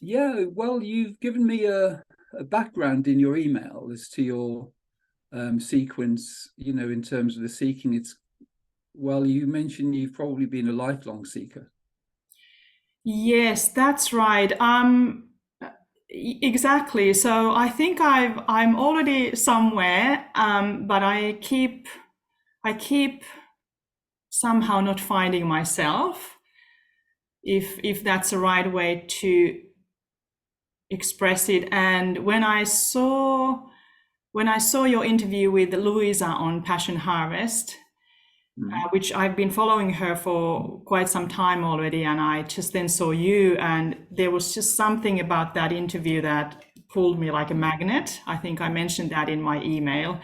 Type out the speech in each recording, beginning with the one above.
Yeah, well, you've given me a background in your email as to your sequence, in terms of the seeking. Well, you mentioned you've probably been a lifelong seeker. Yes, that's right. Exactly. So I think I'm already somewhere, but I keep somehow not finding myself, if that's the right way to express it. And when I saw your interview with Louisa on Passion Harvest, Mm. which I've been following her for quite some time already, and I just then saw you, and there was just something about that interview that pulled me like a magnet. I think I mentioned that in my email.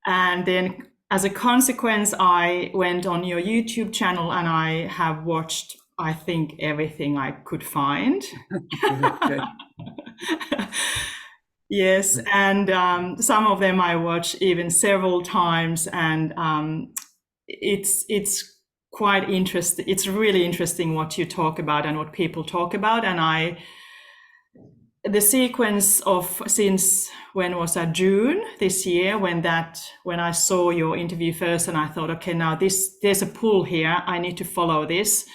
And then as a consequence, I went on your YouTube channel and I have watched, I think, everything I could find. Okay. Yes, and some of them I watch even several times, and it's quite interesting. It's really interesting what you talk about and what people talk about. And the sequence of since when was that, June this year, when I saw your interview first, and I thought, okay, now there's a pull here. I need to follow this.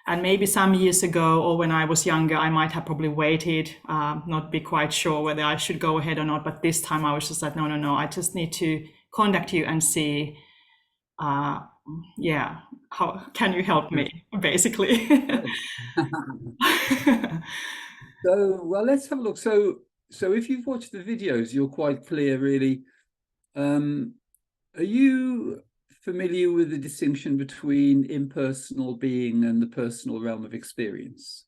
And maybe some years ago, or when I was younger, I might have probably waited, not be quite sure whether I should go ahead or not. But this time I was just like, no, no, no, I just need to contact you and see, uh, yeah, how can you help Good. me, basically. Good. So, well, let's have a look. So if you've watched the videos, you're quite clear, really. Um, are you familiar with the distinction between impersonal being and the personal realm of experience?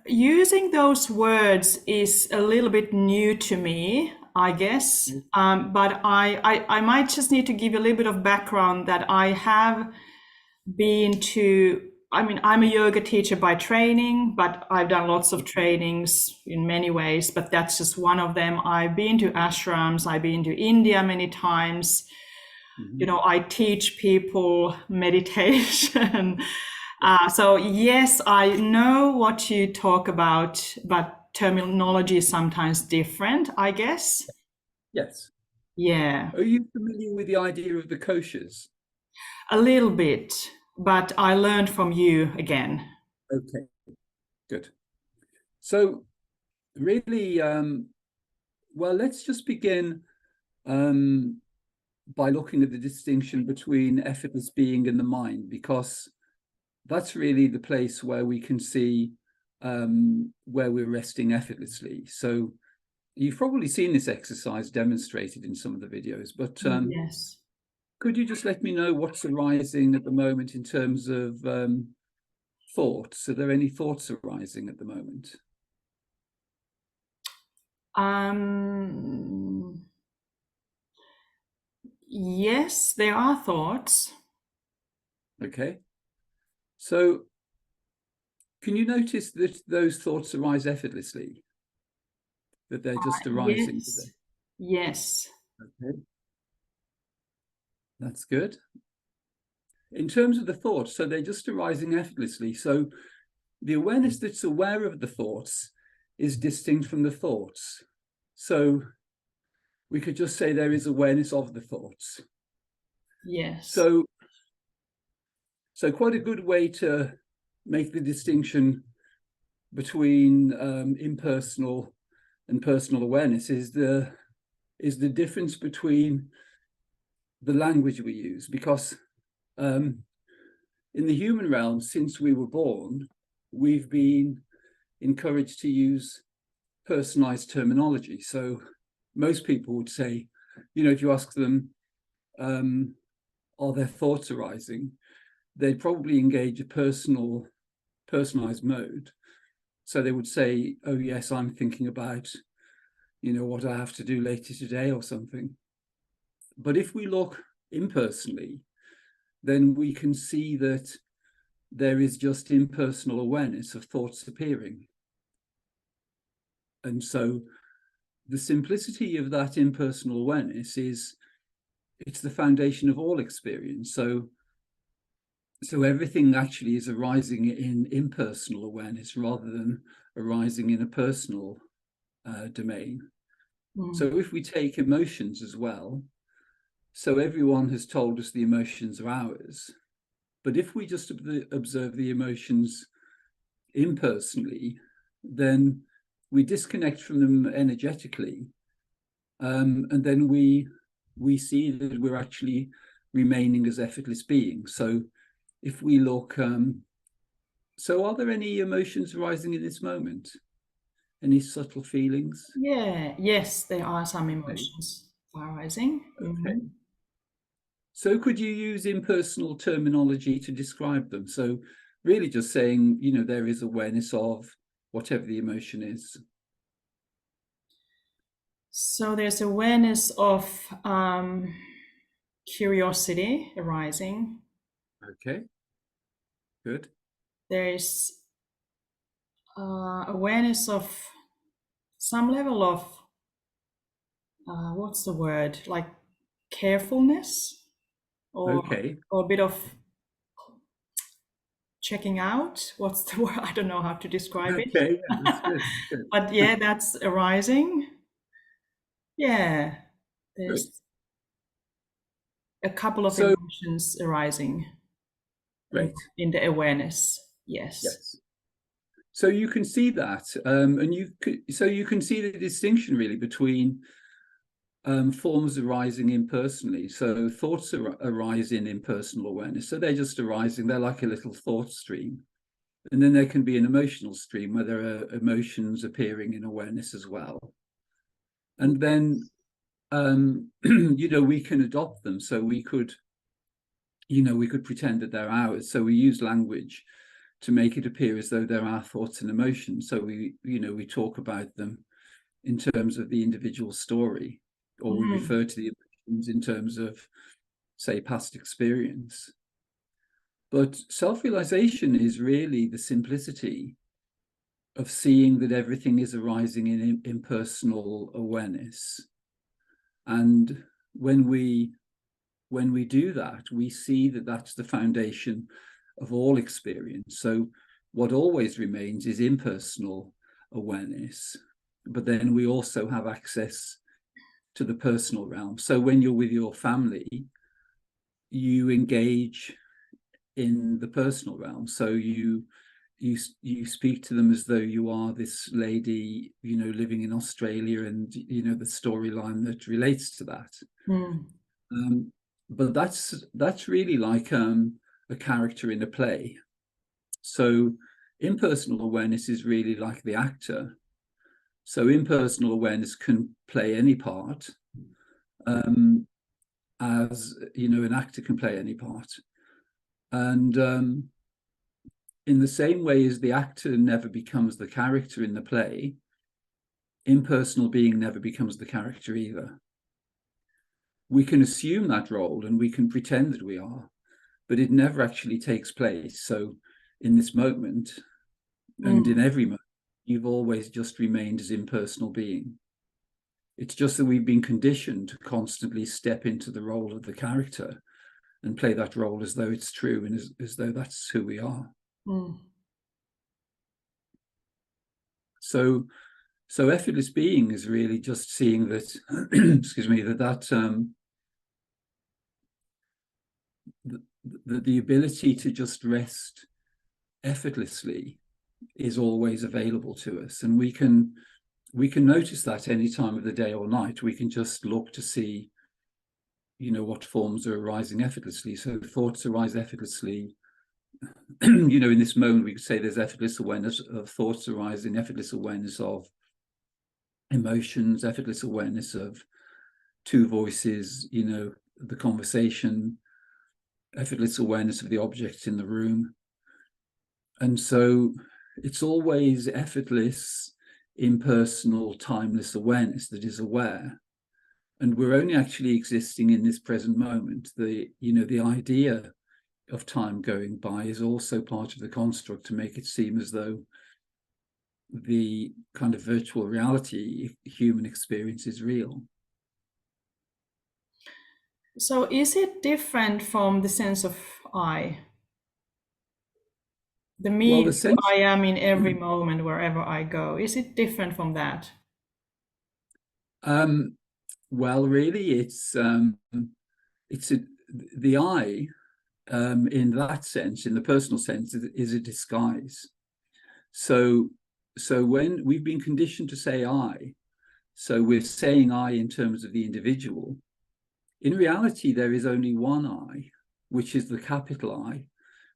Using those words is a little bit new to me, I guess. But I might just need to give you a little bit of background that I have been to. I mean, I'm a yoga teacher by training, but I've done lots of trainings in many ways, but that's just one of them. I've been to ashrams, I've been to India many times. Mhm. I teach people meditation. So yes, I know what you talk about, but terminology is sometimes different, I guess. Yes. Yeah, Are you familiar with the idea of the koshas? a little bit, but I learned from you again. Okay, good. So really, well, let's just begin um, by looking at the distinction between effortless being and the mind, because that's really the place where we can see where we're resting effortlessly. So you've probably seen this exercise demonstrated in some of the videos, but Yes. could you just let me know what's arising at the moment in terms of thoughts? Are there any thoughts arising at the moment? Um, yes, there are thoughts. Okay. So can you notice that those thoughts arise effortlessly, that they're just arising Yes. today? Yes. Okay, that's good. In terms of the thoughts, so they're just arising effortlessly. So the awareness that's aware of the thoughts is distinct from the thoughts. So we could just say there is awareness of the thoughts. Yes. So, so quite a good way to make the distinction between impersonal and personal awareness is the difference between the language we use, because in the human realm, since we were born, we've been encouraged to use personalized terminology. So most people would say, if you ask them, are there thoughts arising, they'd probably engage a personalized mode. So they would say, oh yes, I'm thinking about, what I have to do later today or something. But if we look impersonally, then we can see that there is just impersonal awareness of thoughts appearing. And so the simplicity of that impersonal awareness it's the foundation of all experience. So So everything actually is arising in impersonal awareness rather than arising in a personal domain. So if we take emotions as well, so everyone has told us the emotions are ours, but if we just observe the emotions impersonally, then we disconnect from them energetically, and then we see that we're actually remaining as effortless beings. So if we look, so are there any emotions arising in this moment? Any subtle feelings? Yes, there are some Okay. emotions arising. Okay. So could you use impersonal terminology to describe them? So really just saying, there is awareness of whatever the emotion is. So there's awareness of curiosity arising. Okay, good. There is awareness of some level of what's the word, like carefulness, or Okay. or a bit of checking out. What's the word? I don't know how to describe it. Okay, yeah, that's good. Good. But yeah, that's arising. Yeah, Good. there's a couple of So emotions arising great. in the awareness. Yes. Yes. So you can see that, and you can see the distinction really between forms arising impersonally. So thoughts arise in impersonal awareness. So they're just arising. They're like a little thought stream. And then there can be an emotional stream where there are emotions appearing in awareness as well. And then, we can adopt them. So we could pretend that they're ours. So we use language to make it appear as though they're our thoughts and emotions. So we talk about them in terms of the individual story, or we refer to the emotions in terms of, say, past experience. But self-realization is really the simplicity of seeing that everything is arising in impersonal awareness. And when we do that, we see that that's the foundation of all experience. So what always remains is impersonal awareness, but then we also have access to the personal realm. So when you're with your family, you engage in the personal realm. So you speak to them as though you are this lady, living in Australia, and the storyline that relates to that. But that's really like a character in a play. So impersonal awareness is really like the actor. So impersonal awareness can play any part, as an actor can play any part. And in the same way as the actor never becomes the character in the play, impersonal being never becomes the character either. We can assume that role and we can pretend that we are, but it never actually takes place. So in this moment, and in every moment, you've always just remained as impersonal being. It's just that we've been conditioned to constantly step into the role of the character and play that role as though it's true and as though that's who we are. So effortless being is really just seeing that, excuse me, the ability to just rest effortlessly is always available to us, and we can notice that any time of the day or night. We can just look to see, what forms are arising effortlessly. So thoughts arise effortlessly. In this moment, we could say there's effortless awareness of thoughts arising, effortless awareness of emotions, effortless awareness of two voices, the conversation, effortless awareness of the objects in the room. And so it's always effortless, impersonal, timeless awareness that is aware. And we're only actually existing in this present moment. The idea of time going by is also part of the construct to make it seem as though the kind of virtual reality human experience is real. So is it different from the sense of I? The me Well, the who sense, I am in every moment, wherever I go. Is it different from that? um, well, really, it's the I, in that sense, in the personal sense, is a disguise. So, so when we've been conditioned to say I, so we're saying I in terms of the individual. In reality, there is only one I, which is the capital I,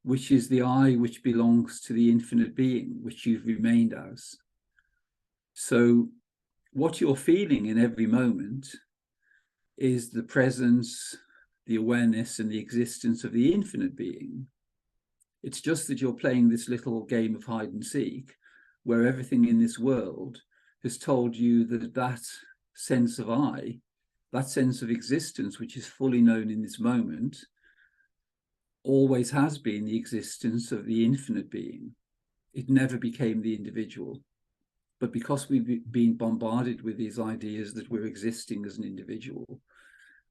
which is the I which belongs to the infinite being, which you've remained as. So what you're feeling in every moment is the presence, the awareness, and the existence of the infinite being. It's just that you're playing this little game of hide and seek, where everything in this world has told you that that sense of I, that sense of existence, which is fully known in this moment, always has been the existence of the infinite being. It never became the individual. But because we've been bombarded with these ideas that we're existing as an individual,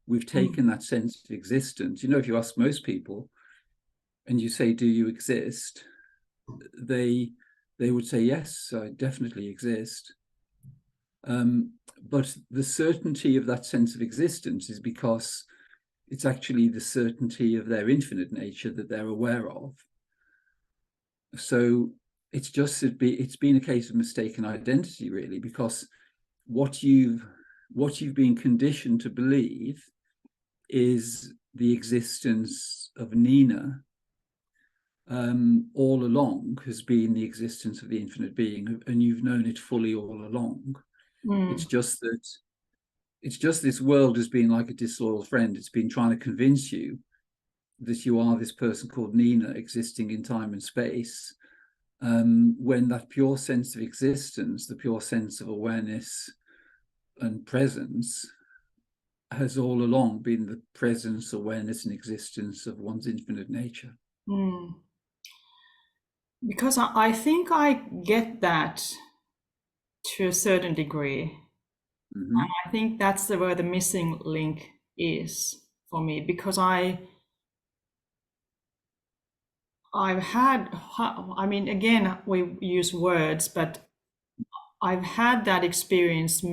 we've taken that sense of existence. You know, if you ask most people and you say, do you exist? They would say, yes, I definitely exist. But the certainty of that sense of existence is because it's actually the certainty of their infinite nature that they're aware of. So it's just it's been a case of mistaken identity, really, because what you've been conditioned to believe is the existence of Nina, all along has been the existence of the infinite being, and you've known it fully all along. It's just that this world has been like a disloyal friend. It's been trying to convince you that you are this person called Nina existing in time and space, when that pure sense of existence, the pure sense of awareness and presence, has all along been the presence, awareness, and existence of one's infinite nature. Because I think I get that to a certain degree. Mm-hmm. I think that's where the missing link is for me, because I've had, I mean, again, we use words, but I've had that experience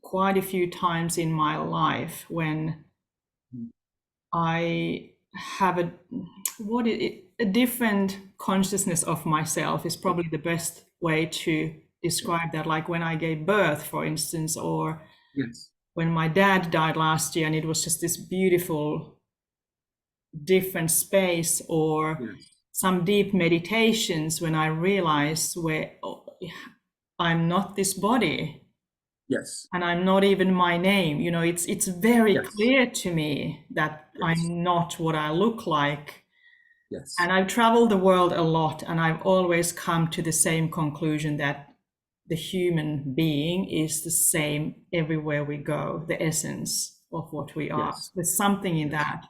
quite a few times in my life when I have a different consciousness of myself is probably the best way to describe that. Like when I gave birth, for instance, or Yes. when my dad died last year, and it was just this beautiful different space, or Yes. some deep meditations when I realized where I'm not this body Yes. and I'm not even my name. You know, it's very Yes. clear to me that Yes. I'm not what I look like. Yes. And I've traveled the world a lot, and I've always come to the same conclusion that the human being is the same everywhere we go, the essence of what we are. Yes. There's something in Yes. that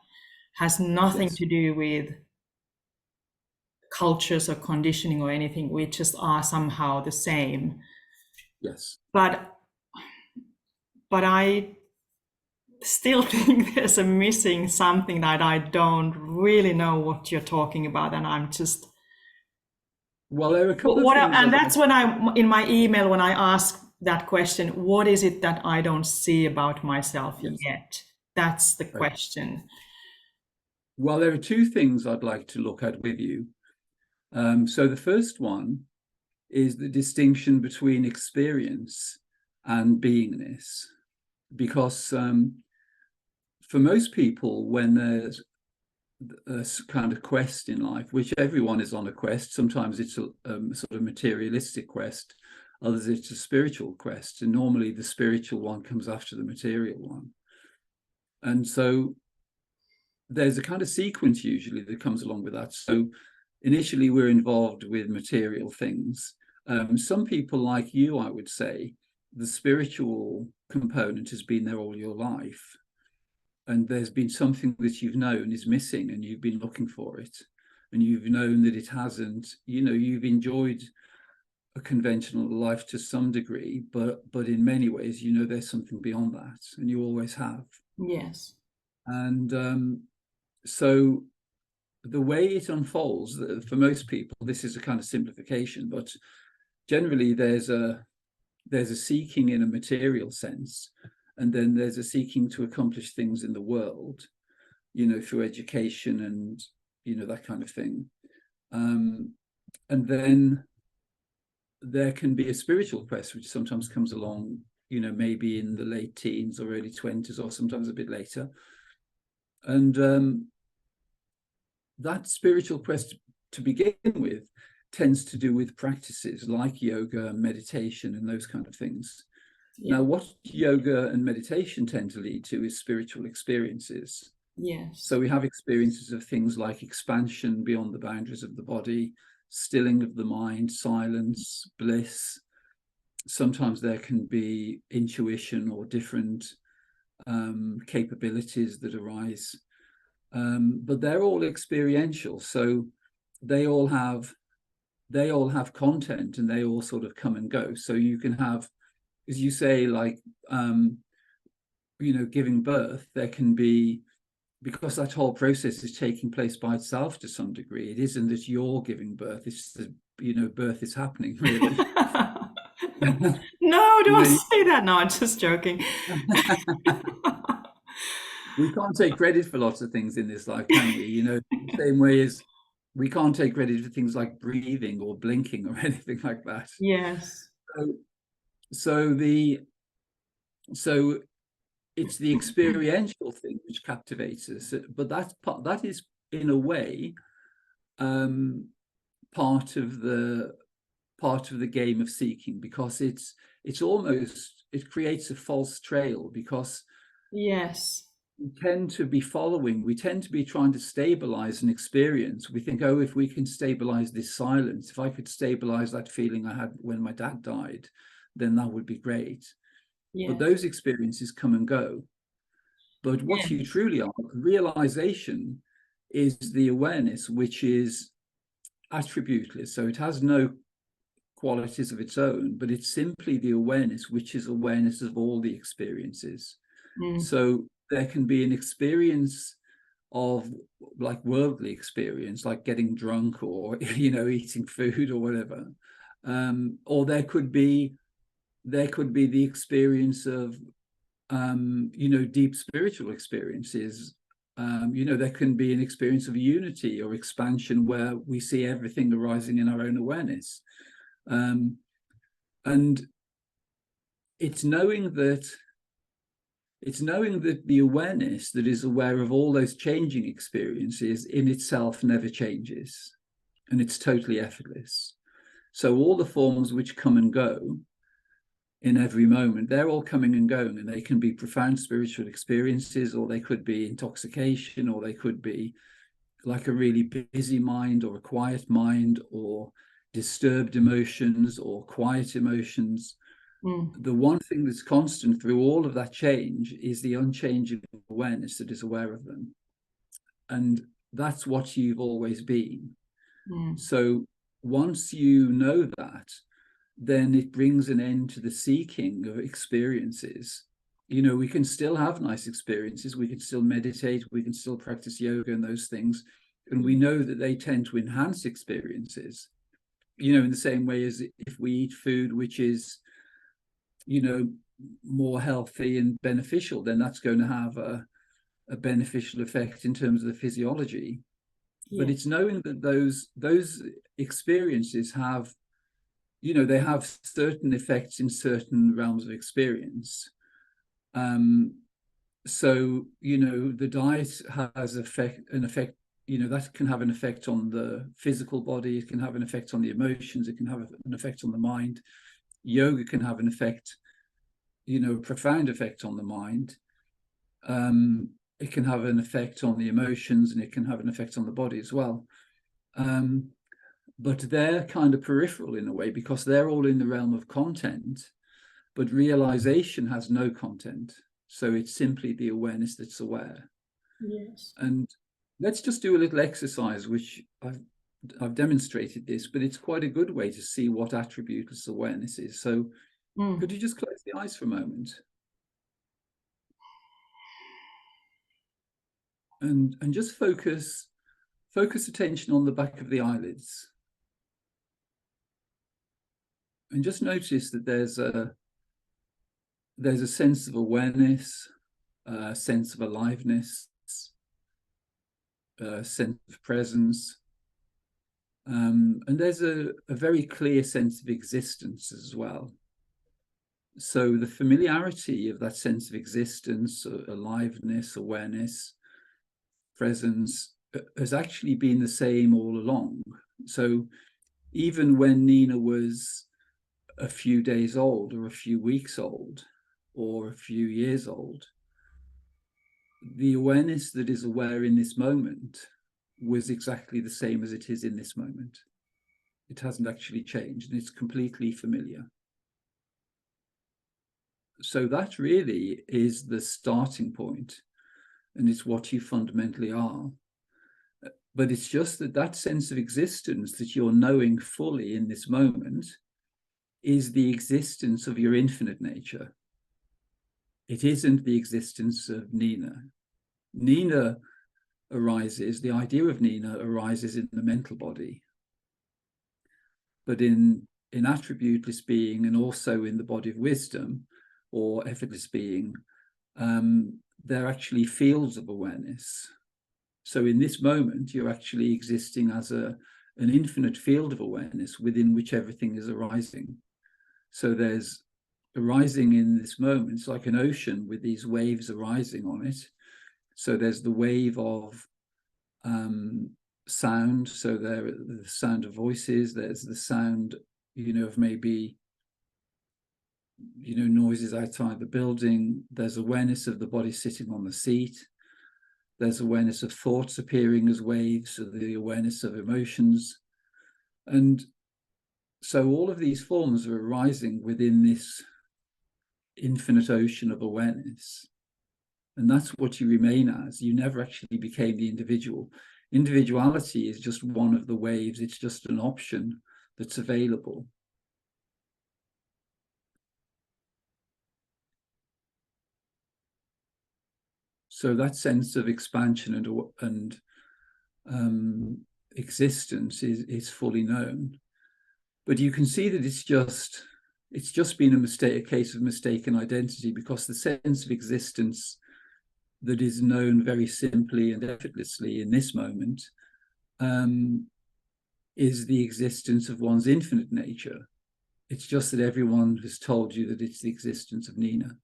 has nothing Yes. to do with cultures or conditioning or anything. We just are somehow the same. Yes. But I still think there's a missing something that I don't really know what you're talking about, and I'm just Well, there are a couple of things and I'd that's like. when I in my email when I ask that question, what is it that I don't see about myself Yes. yet? That's the Right. question. Well, there are two things I'd like to look at with you. So the first one is the distinction between experience and beingness, because for most people, when there's a kind of quest in life, which everyone is on a quest, sometimes it's a sort of materialistic quest, others it's a spiritual quest, and normally the spiritual one comes after the material one. And so there's a kind of sequence usually that comes along with that. So initially we're involved with material things. Some people like you, I would say, the spiritual component has been there all your life. And there's been something that you've known is missing, and you've been looking for it. And you've known that it hasn't, you've enjoyed a conventional life to some degree, but in many ways, there's something beyond that, and you always have. Yes. And so the way it unfolds, for most people, this is a kind of simplification, but generally there's a seeking in a material sense, and then there's a seeking to accomplish things in the world, through education and, that kind of thing. And then there can be a spiritual quest, which sometimes comes along, maybe in the late teens or early 20s, or sometimes a bit later. And that spiritual quest, to begin with, tends to do with practices like yoga, meditation, and those kind of things. Yeah. Now, what yoga and meditation tend to lead to is spiritual experiences. Yes. So we have experiences of things like expansion beyond the boundaries of the body, stilling of the mind, silence, bliss. Sometimes there can be intuition or different capabilities that arise. But they're all experiential. So they all have content, and they all sort of come and go. So you can have, as you say, like, giving birth, there can be, because that whole process is taking place by itself to some degree. It isn't that you're giving birth, it's that, birth is happening, really. No, don't say that. No, I'm just joking. We can't take credit for lots of things in this life, can we? The same way as we can't take credit for things like breathing or blinking or anything like that. Yes. So it's the experiential thing which captivates us, but that is in a way part of the game of seeking, because it creates a false trail, because yes, we tend to be trying to stabilize an experience. We think, oh, if we can stabilize this silence, if I could stabilize that feeling I had when my dad died, then that would be great. Yes. But those experiences come and go. But what you truly are, realization, is the awareness which is attributeless. So it has no qualities of its own, but it's simply the awareness which is awareness of all the experiences. So there can be an experience of, like, worldly experience, like getting drunk or eating food or whatever, or there could be the experience of deep spiritual experiences. There can be an experience of unity or expansion where we see everything arising in our own awareness, and it's knowing that the awareness that is aware of all those changing experiences in itself never changes, and it's totally effortless. So all the forms which come and go in every moment, they're all coming and going, and they can be profound spiritual experiences, or they could be intoxication, or they could be like a really busy mind or a quiet mind, or disturbed emotions or quiet emotions. The one thing that's constant through all of that change is the unchanging awareness that is aware of them. And that's what you've always been. So once you know that, then it brings an end to the seeking of experiences. We can still have nice experiences. We can still meditate. We can still practice yoga and those things. And we know that they tend to enhance experiences, in the same way as if we eat food which is, more healthy and beneficial, then that's going to have a beneficial effect in terms of the physiology. Yeah. But it's knowing that those experiences have, they have certain effects in certain realms of experience. So, the diet has an effect, that can have an effect on the physical body. It can have an effect on the emotions. It can have an effect on the mind. Yoga can have an effect, a profound effect on the mind. It can have an effect on the emotions, and it can have an effect on the body as well. But they're kind of peripheral in a way, because they're all in the realm of content, but realization has no content. So it's simply the awareness that's aware. Yes. And let's just do a little exercise, which I've demonstrated this, but it's quite a good way to see what attributeless awareness is. So could you just close the eyes for a moment? And just focus focus attention on the back of the eyelids. And just notice that there's a sense of awareness, a sense of aliveness, a sense of presence. And there's a very clear sense of existence as well. So the familiarity of that sense of existence, aliveness, awareness, presence, has actually been the same all along. So even when Nina was a few days old, or a few weeks old, or a few years old, the awareness that is aware in this moment was exactly the same as it is in this moment. It hasn't actually changed, and it's completely familiar. So that really is the starting point, and it's what you fundamentally are. But it's just that sense of existence that you're knowing fully in this moment is the existence of your infinite nature. It isn't the existence of Nina. Nina arises, the idea of Nina arises in the mental body. But in attributeless being, and also in the body of wisdom or effortless being, they're actually fields of awareness. So in this moment, you're actually existing as an infinite field of awareness within which everything is arising. So there's arising in this moment, it's like an ocean with these waves arising on it. So there's the wave of sound, so there the sound of voices, there's the sound, of maybe, noises outside the building, there's awareness of the body sitting on the seat, there's awareness of thoughts appearing as waves, so the awareness of emotions. And so all of these forms are arising within this infinite ocean of awareness. And that's what you remain as. You never actually became the individual. Individuality is just one of the waves. It's just an option that's available. So that sense of expansion and existence is fully known. But you can see that it's just been a case of mistaken identity, because the sense of existence that is known very simply and effortlessly in this moment is the existence of one's infinite nature. It's just that everyone has told you that it's the existence of Nina.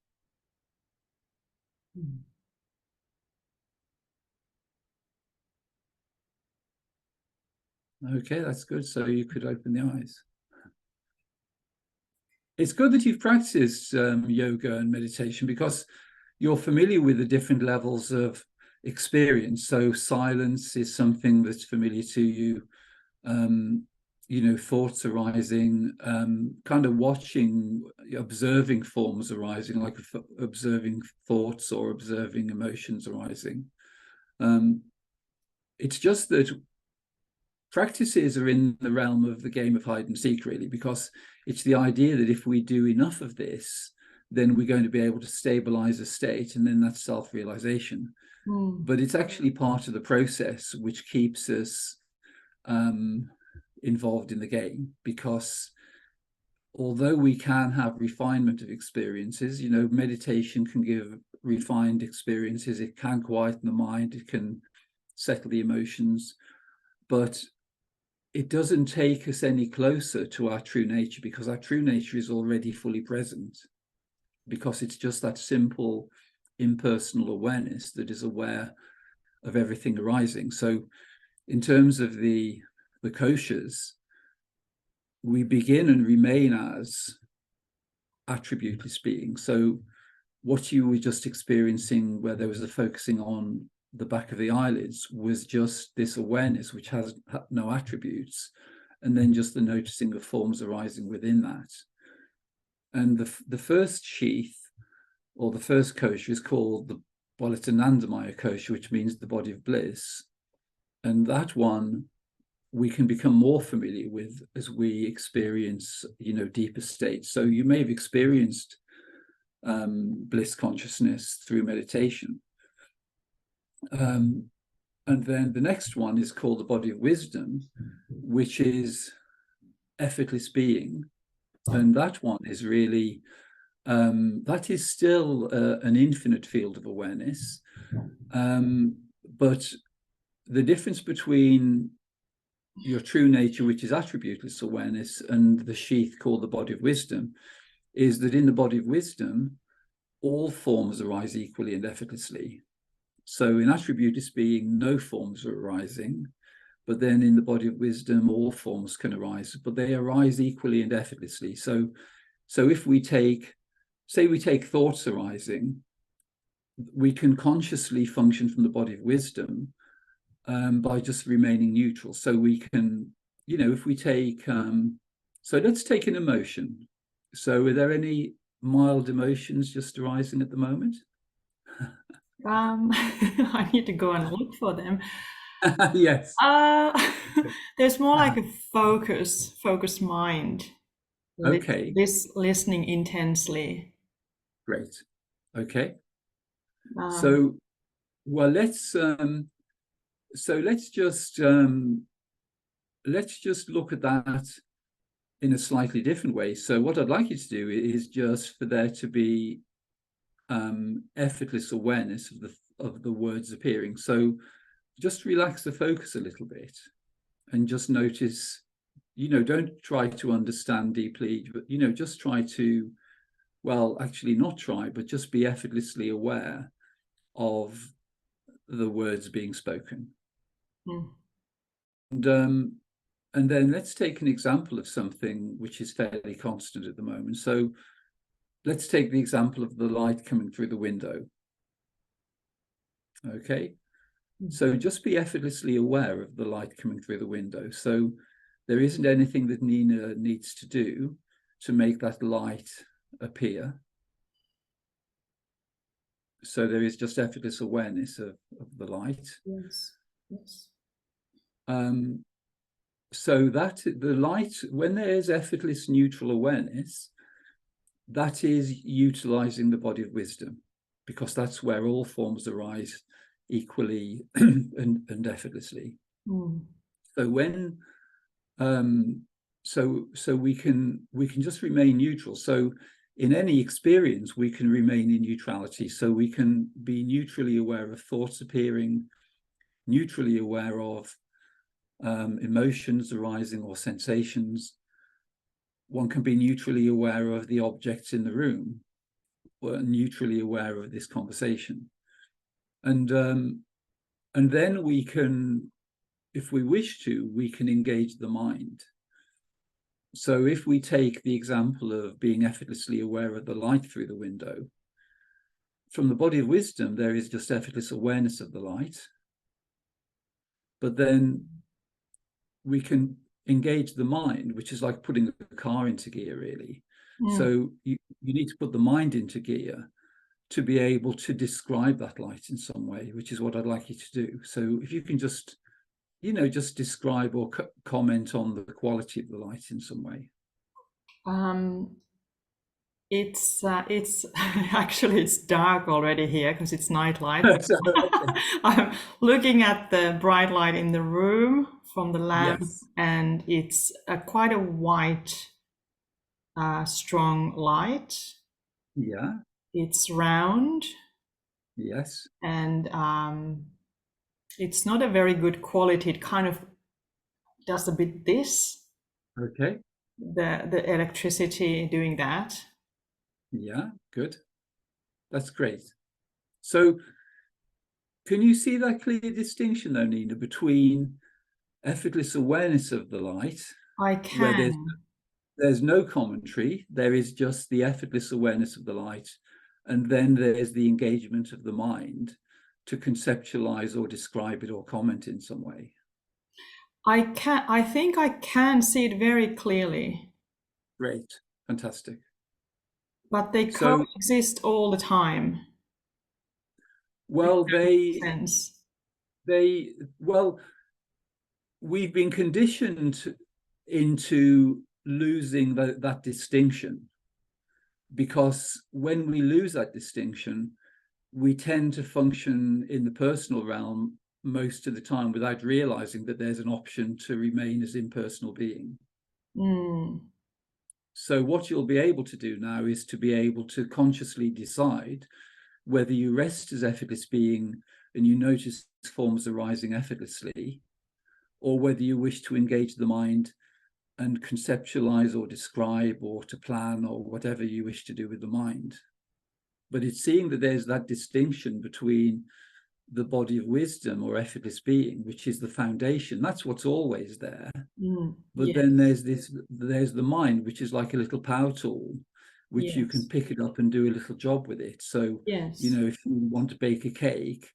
Okay, that's good. So you could open the eyes. It's good that you've practiced yoga and meditation, because you're familiar with the different levels of experience. So silence is something that's familiar to you. Thoughts arising, kind of watching, observing forms arising, like observing thoughts or observing emotions arising. It's just that practices are in the realm of the game of hide and seek, really, because it's the idea that if we do enough of this, then we're going to be able to stabilize a state, and then that's self-realization. But it's actually part of the process which keeps us involved in the game, because although we can have refinement of experiences, meditation can give refined experiences, it can quieten the mind, it can settle the emotions, but it doesn't take us any closer to our true nature, because our true nature is already fully present, because it's just that simple impersonal awareness that is aware of everything arising. So in terms of the koshas, we begin and remain as attributeless beings. So what you were just experiencing, where there was a focusing on the back of the eyelids, was just this awareness which has no attributes, and then just the noticing of forms arising within that. And the first sheath, or the first kosha, is called the Anandamaya kosha, which means the body of bliss. And that one we can become more familiar with as we experience, deeper states. So you may have experienced bliss consciousness through meditation. And then the next one is called the body of wisdom, which is effortless being. And that one is really, that is still an infinite field of awareness. But the difference between your true nature, which is attributeless awareness, and the sheath called the body of wisdom, is that in the body of wisdom, all forms arise equally and effortlessly. So in attributeless being, no forms are arising, but then in the body of wisdom, all forms can arise, but they arise equally and effortlessly. So if we take, say we take thoughts arising, we can consciously function from the body of wisdom by just remaining neutral. So we can, if we take, so let's take an emotion. So are there any mild emotions just arising at the moment? I need to go and look for them. Yes. There's more like a focused mind. Okay, This listening intensely. great. Okay. Um, So, well, let's just look at that in a slightly different way. So what I'd like you to do is just for there to be effortless awareness of the words appearing. So just relax the focus a little bit and just notice, don't try to understand deeply, but, just try to, well, actually not try, but just be effortlessly aware of the words being spoken. mm, And then let's take an example of something which is fairly constant at the moment. So let's take the example of the light coming through the window. Okay. So just be effortlessly aware of the light coming through the window. So there isn't anything that Nina needs to do to make that light appear. So there is just effortless awareness of the light. yes. Yes. So that the light, when there's effortless neutral awareness, that is utilizing the body of wisdom, because that's where all forms arise equally and effortlessly. Mm. So when so we can just remain neutral. So in any experience, we can remain in neutrality. So we can be neutrally aware of thoughts appearing, neutrally aware of emotions arising or sensations. One can be neutrally aware of the objects in the room, or neutrally aware of this conversation. And then we can, if we wish to, we can engage the mind. So if we take the example of being effortlessly aware of the light through the window, from the body of wisdom, there is just effortless awareness of the light. But then we can engage the mind, which is like putting a car into gear, really. Mm. So you need to put the mind into gear to be able to describe that light in some way, which is what I'd like you to do. So if you can just, just describe or comment on the quality of the light in some way. It's actually it's dark already here because it's nightlight. So, okay. I'm looking at the bright light in the room from the lamp, Yes. and it's quite a white, strong light. Yeah. It's round, Yes. and it's not a very good quality. It kind of does a bit this, Okay. the electricity doing that. Yeah. Good. That's great. So can you see that clear distinction, though, Nina, between effortless awareness of the light, I where can. there's no commentary, there is just the effortless awareness of the light, and then there's the engagement of the mind to conceptualize or describe it or comment in some way? I think I can see it very clearly, Great. Fantastic. but they So, coexist all the time. well, Sense. well, we've been conditioned into losing that distinction, because when we lose that distinction, we tend to function in the personal realm most of the time without realizing that there's an option to remain as impersonal being. So what you'll be able to do now is to be able to consciously decide whether you rest as effortless being and you notice forms arising effortlessly, or whether you wish to engage the mind and conceptualize or describe or to plan or whatever you wish to do with the mind. But it's seeing that there's that distinction between the body of wisdom or effortless being, which is the foundation. That's what's always there. But Yes. then there's the mind, which is like a little power tool, which you can pick it up and do a little job with it. So, Yes. you know, if you want to bake a cake,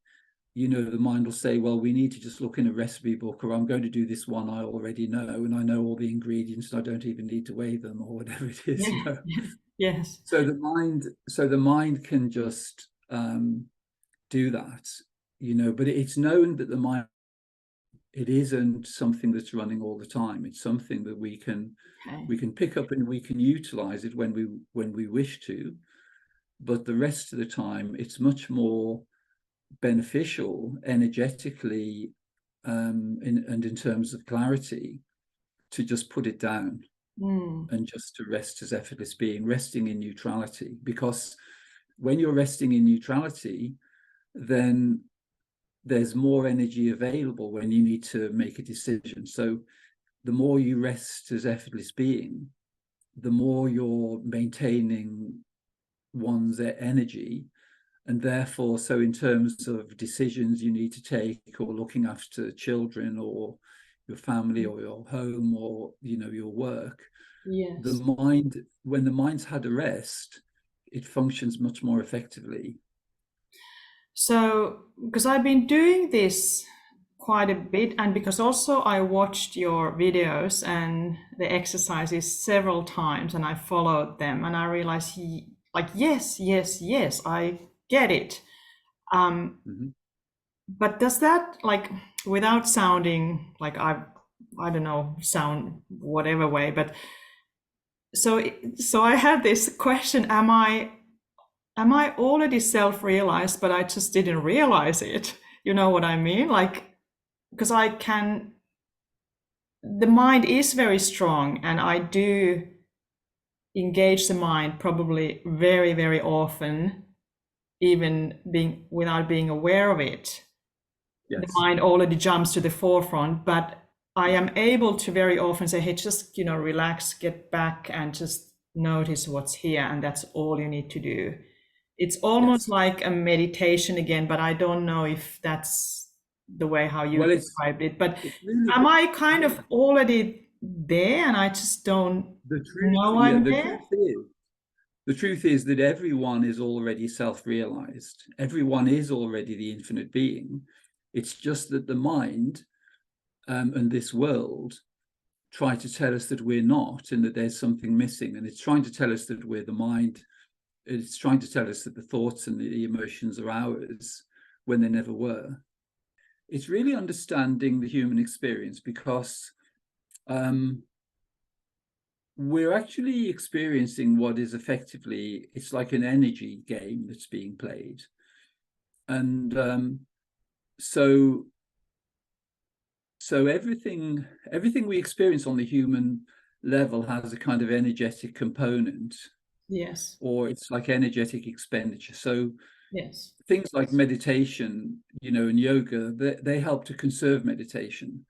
you know, the mind will say, well, we need to just look in a recipe book, or I'm going to do this one I already know, and I know all the ingredients, and I don't even need to weigh them, or whatever it is. You know? Yes. So the mind can just do that, you know, but it's known that the mind, it isn't something that's running all the time. It's something that we can pick up and we can utilize it when we wish to, but the rest of the time it's much more beneficial energetically and in terms of clarity to just put it down and just to rest as effortless being, resting in neutrality. Because when you're resting in neutrality, then there's more energy available when you need to make a decision. So the more you rest as effortless being, the more you're maintaining one's energy. And therefore, so in terms of decisions you need to take, or looking after children or your family or your home or, you know, your work, the mind, when the mind's had a rest, it functions much more effectively. So, because I've been doing this quite a bit, and because also I watched your videos and the exercises several times, and I followed them, and I realized, like, yes, I get it. But does that, like, without sounding like I don't know, sound whatever way, but so I had this question: Am I already self-realized, but I just didn't realize it? You know what I mean? Like, because the mind is very strong, and I do engage the mind probably very, very often, even without being aware of it. Yes. The mind already jumps to the forefront, but I am able to very often say, hey, just, you know, relax, get back and just notice what's here. And that's all you need to do. It's almost like a meditation again, but I don't know if that's the way how you described it. But really, am I kind of already there and I just don't know I'm there? The truth is that everyone is already self-realized. Everyone is already the infinite being. It's just that the mind and this world try to tell us that we're not, and that there's something missing. And it's trying to tell us that we're the mind. It's trying to tell us that the thoughts and the emotions are ours when they never were. It's really understanding the human experience, because we're actually experiencing what is effectively, it's like an energy game that's being played. And so everything we experience on the human level has a kind of energetic component. Yes. Or it's like energetic expenditure. So yes, things like meditation, you know, and yoga, they help to conserve meditation.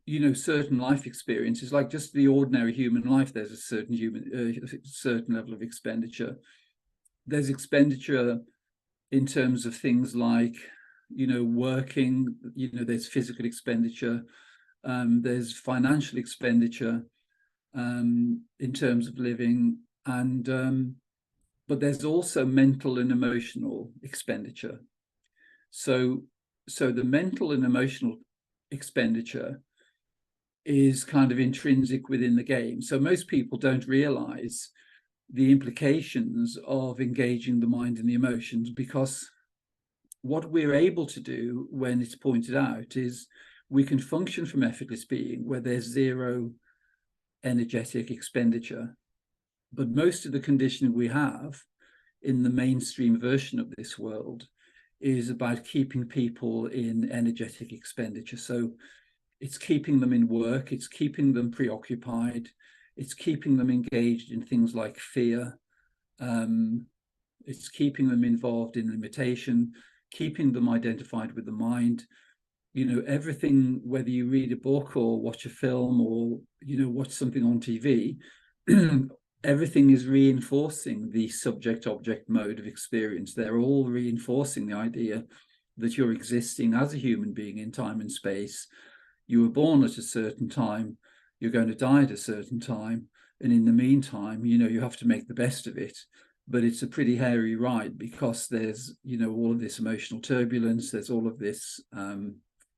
You know, certain life experiences, like just the ordinary human life, there's a certain level of expenditure. There's expenditure in terms of things like, you know, working, you know, there's physical expenditure, there's financial expenditure in terms of living, and but there's also mental and emotional expenditure. So the mental and emotional expenditure is kind of intrinsic within the game. So most people don't realize the implications of engaging the mind and the emotions, because what we're able to do when it's pointed out is we can function from effortless being where there's zero energetic expenditure. But most of the conditioning we have in the mainstream version of this world is about keeping people in energetic expenditure. So it's keeping them in work, it's keeping them preoccupied, it's keeping them engaged in things like fear, it's keeping them involved in limitation, keeping them identified with the mind. You know, everything, whether you read a book or watch a film or, you know, watch something on TV, everything is reinforcing the subject-object mode of experience. They're all reinforcing the idea that you're existing as a human being in time and space. You were born at a certain time, you're going to die at a certain time, and in the meantime, you know, you have to make the best of it. But it's a pretty hairy ride, because there's, you know, all of this emotional turbulence, there's all of this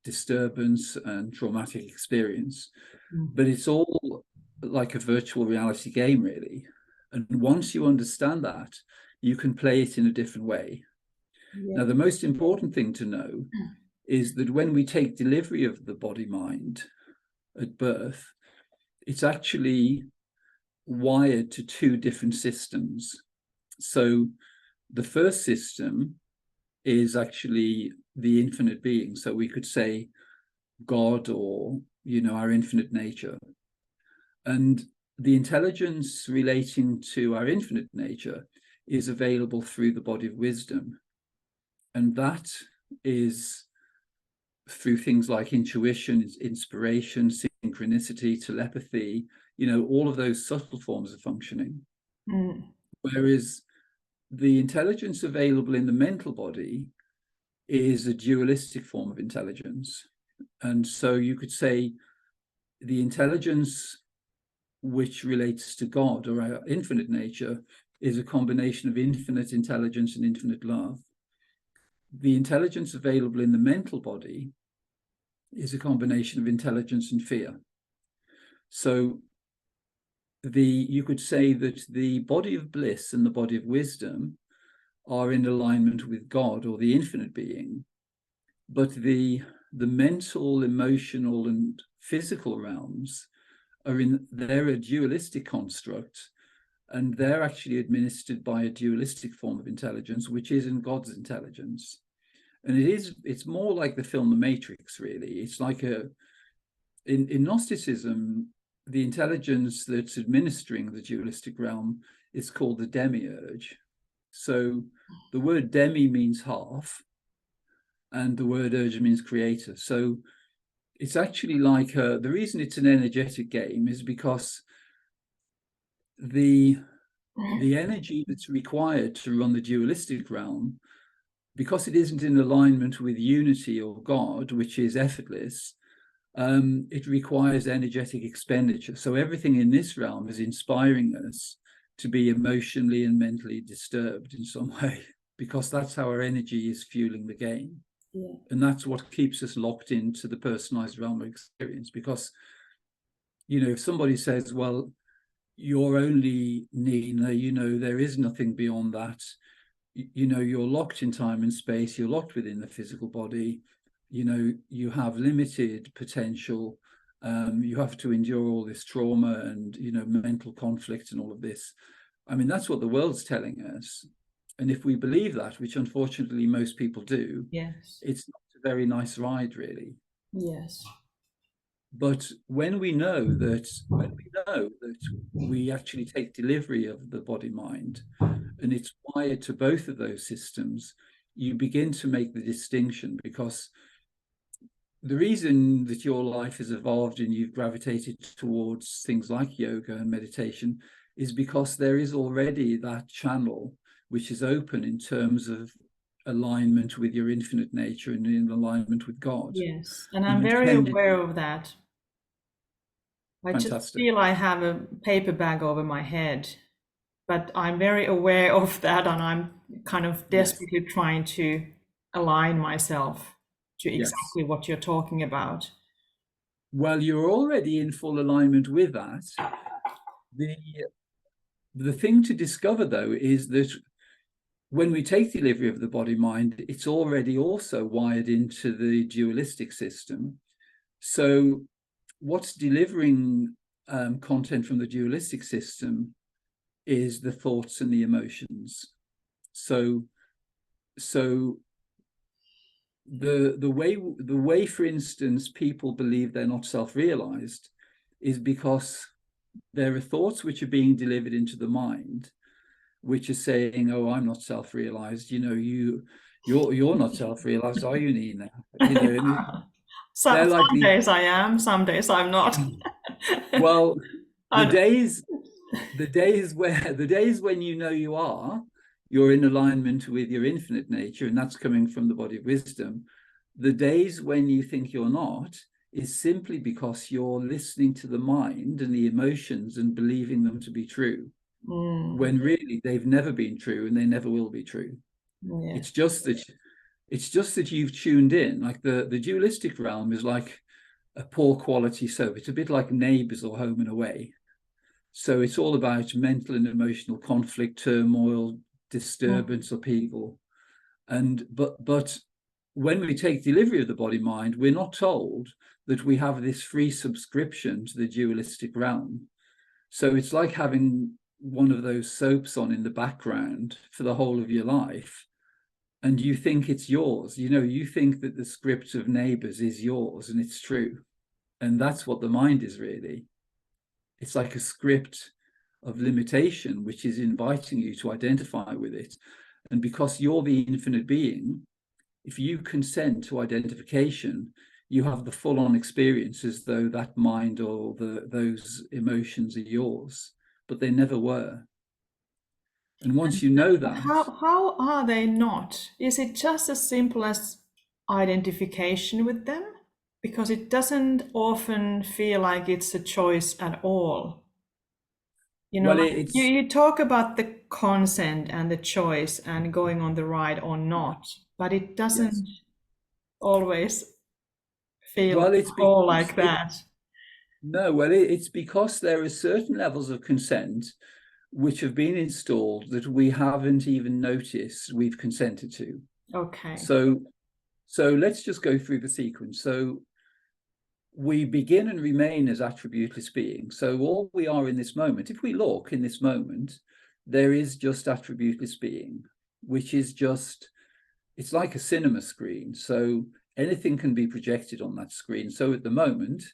disturbance and traumatic experience. But it's all like a virtual reality game, really. And once you understand that, you can play it in a different way. Now, the most important thing to know is that when we take delivery of the body-mind at birth, it's actually wired to two different systems. So the first system is actually the infinite being. So we could say God, or, you know, our infinite nature. And the intelligence relating to our infinite nature is available through the body of wisdom. And that is through things like intuition, inspiration, synchronicity, telepathy, you know, all of those subtle forms of functioning. Whereas the intelligence available in the mental body is a dualistic form of intelligence. And so you could say the intelligence which relates to God, or our infinite nature, is a combination of infinite intelligence and infinite love. The intelligence available in the mental body is a combination of intelligence and fear. So you could say that the body of bliss and the body of wisdom are in alignment with God, or the infinite being, but the mental, emotional, and physical realms they're a dualistic construct, and they're actually administered by a dualistic form of intelligence, which isn't God's intelligence. And it's more like the film The Matrix, really. It's like in Gnosticism, the intelligence that's administering the dualistic realm is called the demiurge. So the word demi means half, and the word urge means creator. So it's actually like the reason it's an energetic game is because the energy that's required to run the dualistic realm, because it isn't in alignment with unity or God, which is effortless, it requires energetic expenditure. So everything in this realm is inspiring us to be emotionally and mentally disturbed in some way, because that's how our energy is fueling the game. Yeah. And that's what keeps us locked into the personalized realm of experience. Because, you know, if somebody says, well, you're only Nina, you know, there is nothing beyond that, you know, you're locked in time and space, you're locked within the physical body, you know, you have limited potential, you have to endure all this trauma and, you know, mental conflict and all of this. I mean, that's what the world's telling us. And if we believe that, which unfortunately most people do, yes, it's not a very nice ride, really. Yes. But when we know that we actually take delivery of the body mind, and it's wired to both of those systems, you begin to make the distinction. Because the reason that your life has evolved and you've gravitated towards things like yoga and meditation is because there is already that channel which is open in terms of alignment with your infinite nature and in alignment with God. Yes, and I'm very aware of that. I Fantastic. just feel I have a paper bag over my head, but I'm very aware of that, and I'm kind of desperately trying to align myself to exactly what you're talking about. Well, you're already in full alignment with that. The thing to discover, though, is that when we take delivery of the body-mind, it's already also wired into the dualistic system. So what's delivering content from the dualistic system is the thoughts and the emotions. So the way, for instance, people believe they're not self-realized is because there are thoughts which are being delivered into the mind, which are saying, "Oh, I'm not self-realized. You're not self-realized, are you, Nina?" And they're like Some these. days I am, some days I'm not. Well, the I days the days when you are, you're in alignment with your infinite nature, and that's coming from the body of wisdom. The days when you think you're not is simply because you're listening to the mind and the emotions and believing them to be true, Mm, when really they've never been true and they never will be true. yes. It's just that you've tuned in. Like the dualistic realm is like a poor quality soap. It's a bit like Neighbours or Home and Away. So it's all about mental and emotional conflict, turmoil, Mm, disturbance, upheaval. But when we take delivery of the body mind, we're not told that we have this free subscription to the dualistic realm. So it's like having one of those soaps on in the background for the whole of your life, and you think it's yours. You think that the script of Neighbours is yours, and it's true. And that's what the mind is really. It's like a script of limitation, which is inviting you to identify with it. And because you're the infinite being, if you consent to identification, you have the full-on experience as though that mind or those emotions are yours, but they never were. And once you know but that, how are they not? Is it just as simple as identification with them? Because it doesn't often feel like it's a choice at all. well, Like it's you talk about the consent and the choice and going on the ride or not, but it yes. doesn't always feel Well, it's all because like that. no, well, it's because there are certain levels of consent which have been installed that we haven't even noticed we've consented to. Okay. So let's just go through the sequence. So we begin and remain as attributeless beings. So all we are in this moment, if we look in this moment, there is just attributeless being, which is just, it's like a cinema screen. So anything can be projected on that screen. So at the moment,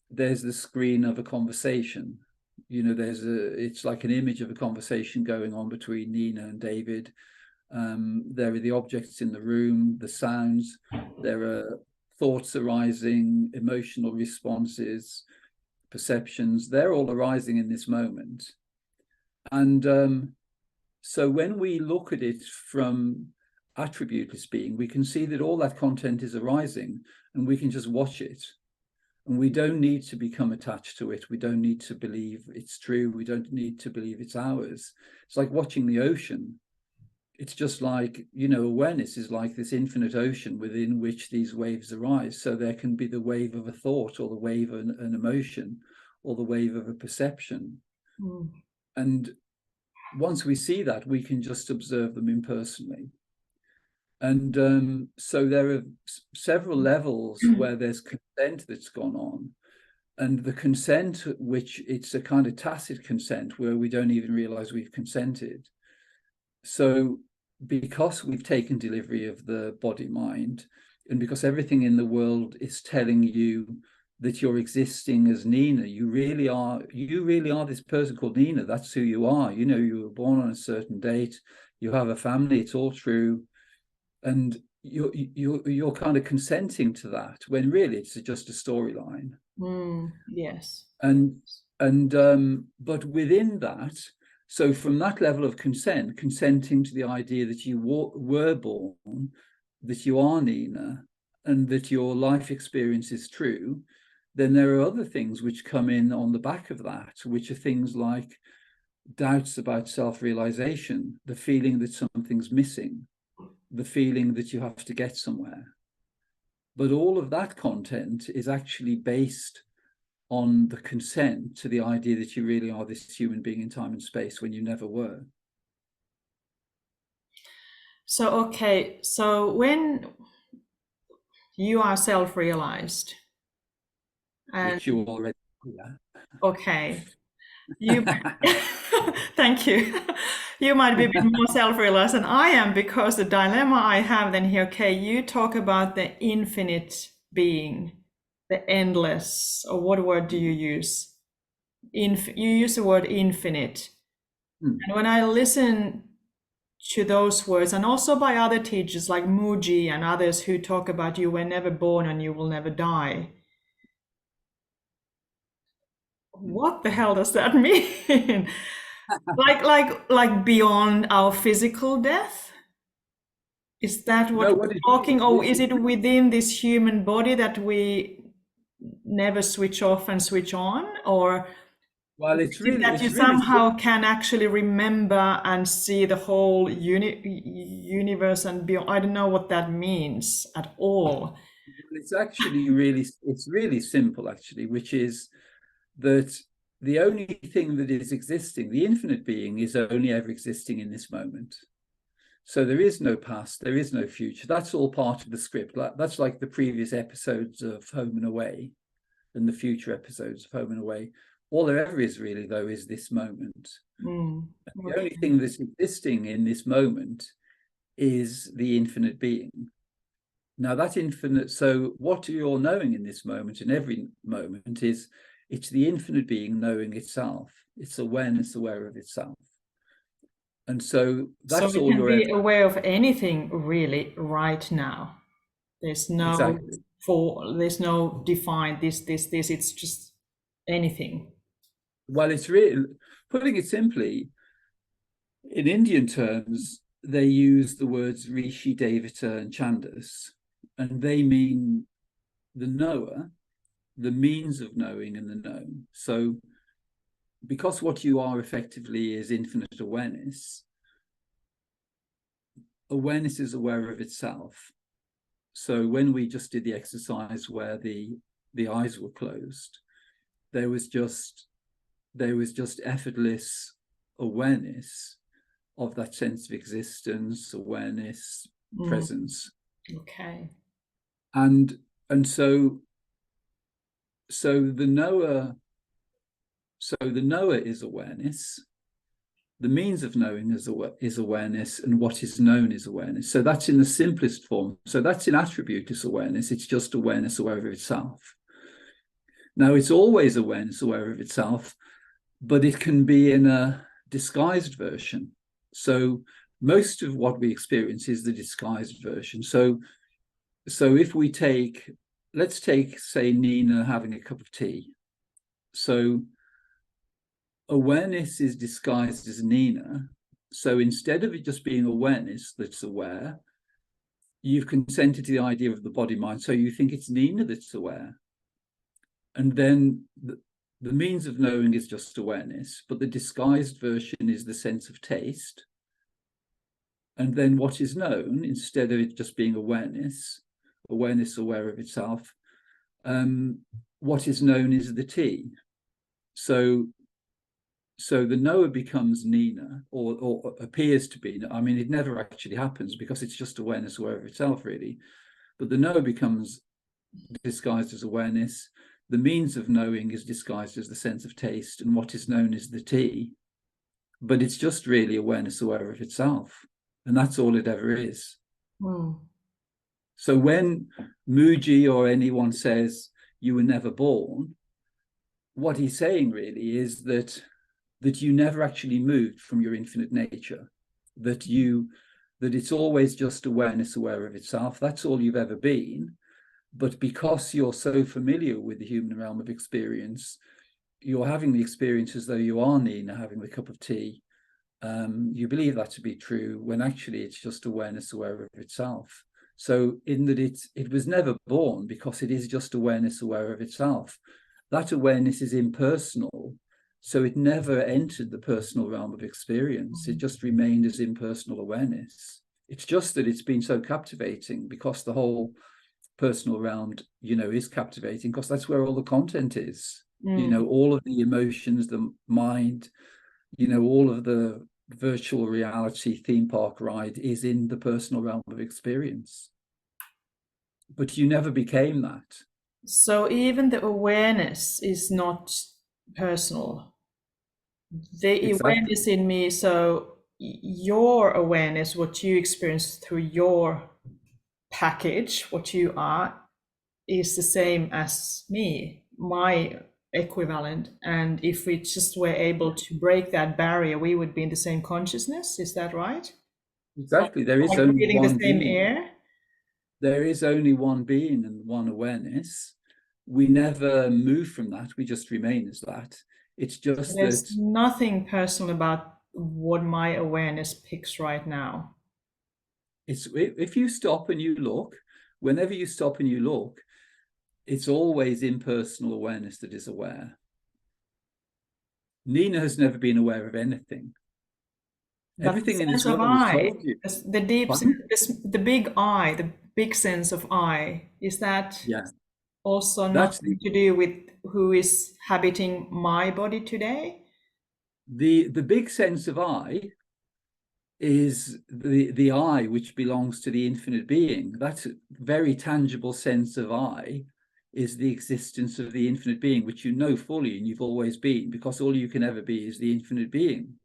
there's the screen of a conversation. It's like an image of a conversation going on between Nina and David. There are the objects in the room, the sounds, there are thoughts arising, emotional responses, perceptions, they're all arising in this moment. And so when we look at it from attributeless being, we can see that all that content is arising and we can just watch it. And we don't need to become attached to it. We don't need to believe it's true. We don't need to believe it's ours. It's like watching the ocean. It's just like, awareness is like this infinite ocean within which these waves arise. So there can be the wave of a thought or the wave of an emotion or the wave of a perception. Mm. And once we see that, we can just observe them impersonally. And so there are several levels where there's consent that's gone on. And the consent, which it's a kind of tacit consent where we don't even realize we've consented. So because we've taken delivery of the body mind, and because everything in the world is telling you that you're existing as Nina, you really are this person called Nina. That's who you are. You were born on a certain date, you have a family, it's all true. And you're kind of consenting to that when really it's just a storyline. Yes. And but within that, so from that level of consenting to the idea that you were born, that you are Nina, and that your life experience is true, then there are other things which come in on the back of that, which are things like doubts about self-realization, the feeling that something's missing, the feeling that you have to get somewhere. But all of that content is actually based on the consent to the idea that you really are this human being in time and space when you never were. So when you are self-realized and Which you already are. okay, you thank you. You might be a bit more self-realized than I am, because the dilemma I have then here, okay, you talk about the infinite being, the endless, or what word do you use? You use the word infinite. Hmm. And when I listen to those words, and also by other teachers like Muji and others who talk about you were never born and you will never die, what the hell does that mean? like beyond our physical death? Is that what No, what we're it talking, or is is, it within this human body that we never switch off and switch on? Or well, is it that you it's really somehow can actually remember and see the whole universe and beyond? I don't know what that means at all. it's actually really, it's really simple actually, which is that the only thing that is existing, the infinite being, is only ever existing in this moment. So there is no past, there is no future. That's all part of the script. That's like the previous episodes of Home and Away and the future episodes of Home and Away. All there ever is really, though, is this moment. The only thing that's existing in this moment is the infinite being. Now that infinite, so what you're knowing in this moment, in every moment, is it's the infinite being knowing itself. It's awareness aware of itself. And so So that's we all can you're ever. be aware of anything really right now. There's no Exactly. there's no defined this. It's just anything. Well, it's really, putting it simply, in Indian terms, they use the words Rishi, Devata, and Chandas, and they mean the knower, the means of knowing, and the known. So, because what you are effectively is infinite awareness, awareness is aware of itself. So, when we just did the exercise where the eyes were closed, there was just effortless awareness of that sense of existence, awareness, presence. Okay. And so the knower, is awareness. The means of knowing is awareness, and what is known is awareness. So that's in the simplest form. So that's in attributeless awareness. It's just awareness aware of itself. Now, it's always awareness aware of itself, but it can be in a disguised version. So most of what we experience is the disguised version. So if we let's take, say, Nina having a cup of tea. So awareness is disguised as Nina. So instead of it just being awareness that's aware, you've consented to the idea of the body mind. So you think it's Nina that's aware. And then the means of knowing is just awareness, but the disguised version is the sense of taste. And then what is known, instead of it just being awareness aware of itself, what is known is the tea. So the knower becomes Nina, or appears to be. I mean, it never actually happens because it's just awareness aware of itself, really. But the knower becomes disguised as awareness. The means of knowing is disguised as the sense of taste, and what is known is the tea. But it's just really awareness aware of itself. And that's all it ever is. So when Muji or anyone says you were never born, what he's saying really is that you never actually moved from your infinite nature, that it's always just awareness aware of itself. That's all you've ever been. But because you're so familiar with the human realm of experience, you're having the experience as though you are Nina having the cup of tea. You believe that to be true when actually it's just awareness aware of itself. So in that it was never born because it is just awareness aware of itself. That awareness is impersonal. So it never entered the personal realm of experience. It just remained as impersonal awareness. It's just that it's been so captivating because the whole personal realm, is captivating because that's where all the content is. All of the emotions, the mind, all of the virtual reality theme park ride is in the personal realm of experience. But you never became that. So even the awareness is not personal. The Exactly. awareness in me, so your awareness, what you experience through your package, what you are, is the same as me, my equivalent. And if we just were able to break that barrier, we would be in the same consciousness. Is that right? Exactly. There is Like only breathing the one same being. air? There is only one being and one awareness. We never move from that. We just remain as that. It's just There's that nothing personal about what my awareness picks right now. it's if you stop and you look, whenever you stop and you look, it's always impersonal awareness that is aware. Nina has never been aware of anything. But the Everything in sense this of world has I, told you. the deep, Pardon? the big I, the big sense of I, is that Yeah, also that's nothing to do with who is habiting my body today? the big sense of I is the I which belongs to the infinite being. That very tangible sense of I is the existence of the infinite being, which you know fully and you've always been, because all you can ever be is the infinite being.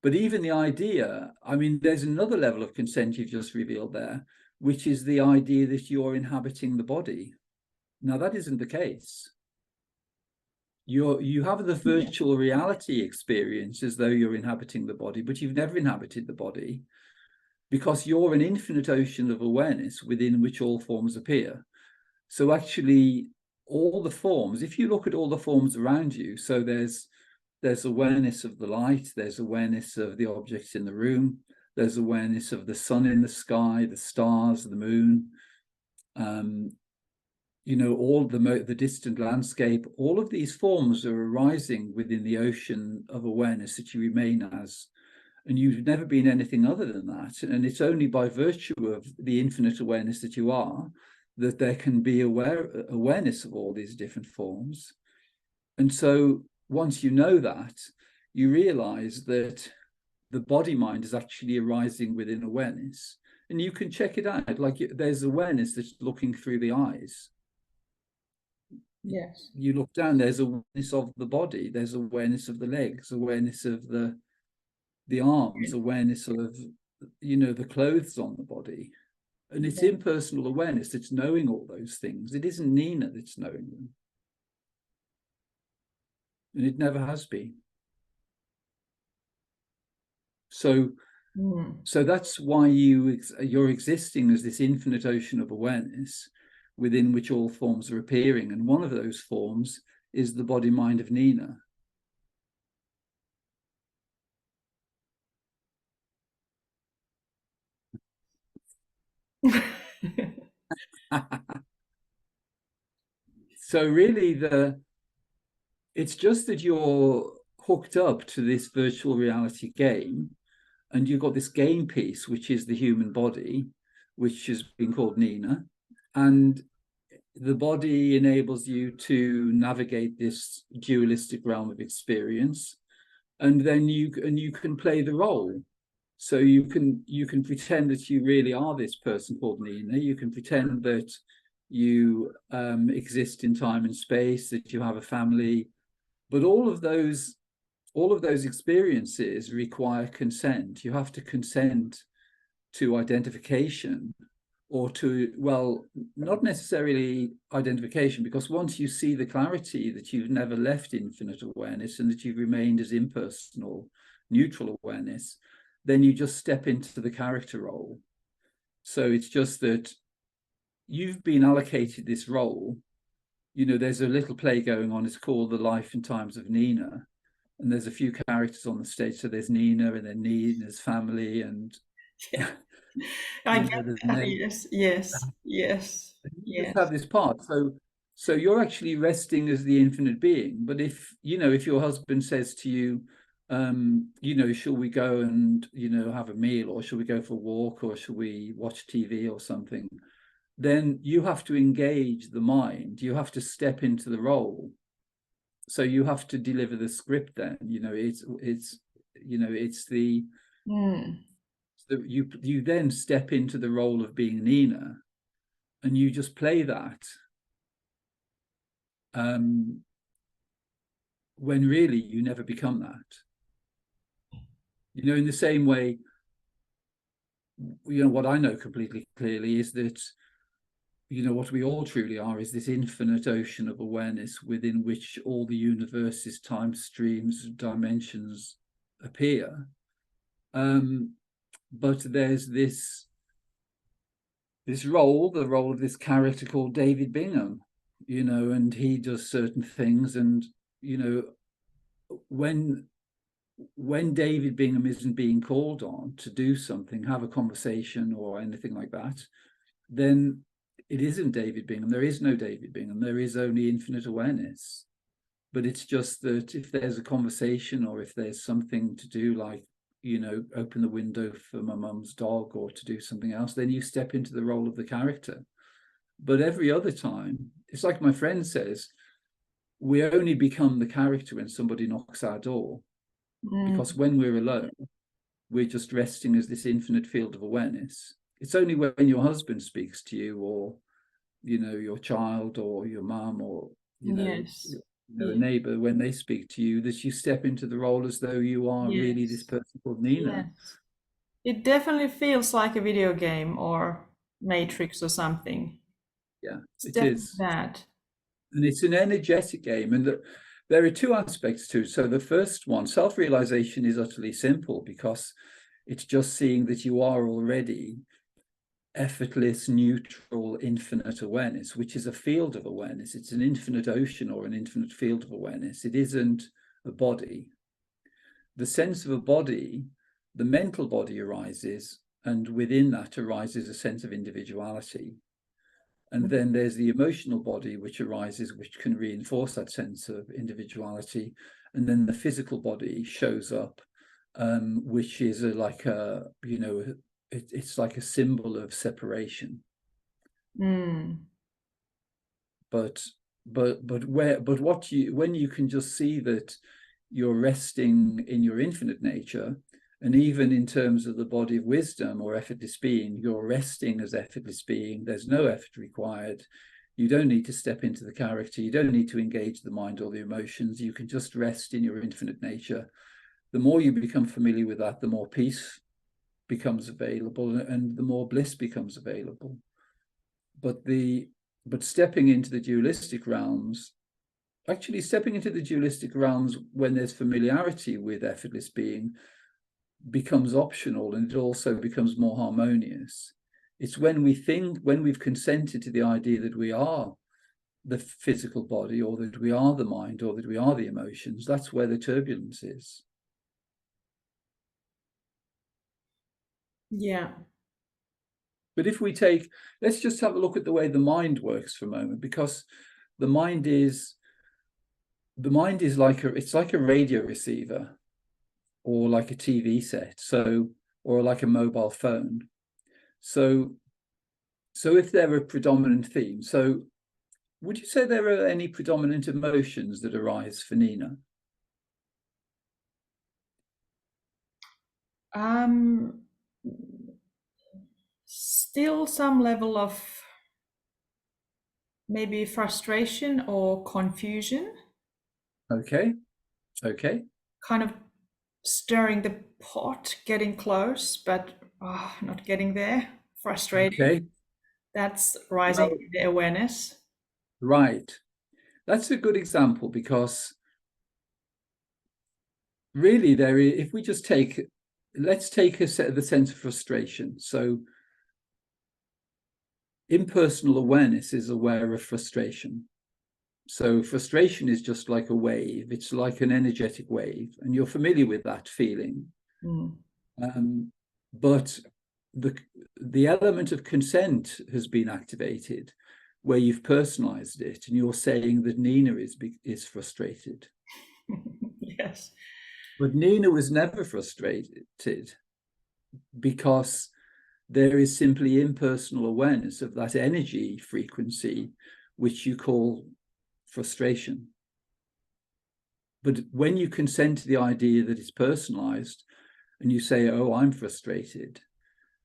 But even the idea, I mean, there's another level of consent you've just revealed there, which is the idea that you're inhabiting the body. Now, that isn't the case. You have the virtual reality experience as though you're inhabiting the body, but you've never inhabited the body, because you're an infinite ocean of awareness within which all forms appear. So actually, all the forms, if you look at all the forms around you, so there's awareness of the light, there's awareness of the objects in the room, there's awareness of the sun in the sky, the stars, the moon, all the distant landscape. All of these forms are arising within the ocean of awareness that you remain as, and you've never been anything other than that. And it's only by virtue of the infinite awareness that you are that there can be awareness of all these different forms. And so once you know that, you realize that the body mind is actually arising within awareness, and you can check it out. Like, there's awareness that's looking through the eyes. Yes. You look down, there's awareness of the body, there's awareness of the legs, awareness of the arms, awareness of the clothes on the body. And it's impersonal awareness that's knowing all those things. It isn't Nina that's knowing them, and it never has been. So that's why you're existing as this infinite ocean of awareness within which all forms are appearing, and one of those forms is the body mind of Nina. So really, it's just that you're hooked up to this virtual reality game, and you've got this game piece, which is the human body, which has been called Nina, and the body enables you to navigate this dualistic realm of experience, and then you can play the role. So you can pretend that you really are this person called Nina. You can pretend that you exist in time and space, that you have a family, but all of those experiences require consent. You have to consent to identification, or to, well, not necessarily identification, because once you see the clarity that you've never left infinite awareness and that you've remained as impersonal, neutral awareness, then you just step into the character role. So it's just that you've been allocated this role. There's a little play going on. It's called The Life and Times of Nina. And there's a few characters on the stage. So there's Nina, and then Nina's family, and Yeah. I get the that. name. Yes, yes, yes, You just yes. have this part. So you're actually resting as the infinite being. But if your husband says to you, shall we go and have a meal, or shall we go for a walk, or shall we watch TV or something, then you have to engage the mind. You have to step into the role. So you have to deliver the script. Then it's the you then step into the role of being Nina, and you just play that, when really you never become that. In the same way, what I know completely clearly is that, what we all truly are is this infinite ocean of awareness within which all the universe's time streams, dimensions appear. But there's this role, the role of this character called David Bingham, and he does certain things. And, when David Bingham isn't being called on to do something, have a conversation or anything like that, then it isn't David Bingham. There is no David Bingham. There is only infinite awareness. But it's just that if there's a conversation or if there's something to do, like, open the window for my mum's dog or to do something else, then you step into the role of the character. But every other time, it's like my friend says, we only become the character when somebody knocks our door. Because when we're alone, we're just resting as this infinite field of awareness. It's only when your husband speaks to you, or, your child or your mum, or, Yes. a neighbor, when they speak to you, that you step into the role as though you are really this person called Nina. Yes. It definitely feels like a video game or Matrix or something. Yeah, It's it definitely is. that. And it's an energetic game. And there are two aspects to it. So the first one, self-realization, is utterly simple, because it's just seeing that you are already effortless, neutral, infinite awareness, which is a field of awareness. It's an infinite ocean or an infinite field of awareness. It isn't a body. The sense of a body, the mental body arises, and within that arises a sense of individuality. And then there's the emotional body which arises, which can reinforce that sense of individuality. And then the physical body shows up, which is it's like a symbol of separation. But when you can just see that you're resting in your infinite nature, and even in terms of the body of wisdom or effortless being, you're resting as effortless being. There's no effort required. You don't need to step into the character. You don't need to engage the mind or the emotions. You can just rest in your infinite nature. The more you become familiar with that, the more peace becomes available and the more bliss becomes available. But stepping into the dualistic realms, when there's familiarity with effortless being, becomes optional, and it also becomes more harmonious. It's when we've consented to the idea that we are the physical body, or that we are the mind, or that we are the emotions, that's where the turbulence is. Yeah. But let's just have a look at the way the mind works for a moment, because the mind is like a radio receiver, or like a TV set, or like a mobile phone. So if there are predominant themes, so would you say there are any predominant emotions that arise for Nina? Still some level of maybe frustration or confusion. Okay. Kind of stirring the pot, getting close, but not getting there. Frustrating. Okay. That's rising in the awareness. Right. That's a good example, because really if we just let's take the sense of frustration. So impersonal awareness is aware of frustration. So frustration is just like a wave. It's like an energetic wave, and you're familiar with that feeling. But the element of consent has been activated, where you've personalized it, and you're saying that Nina is frustrated. Yes. But Nina was never frustrated, because there is simply impersonal awareness of that energy frequency, which you call frustration. But when you consent to the idea that it's personalized, and you say, oh, I'm frustrated,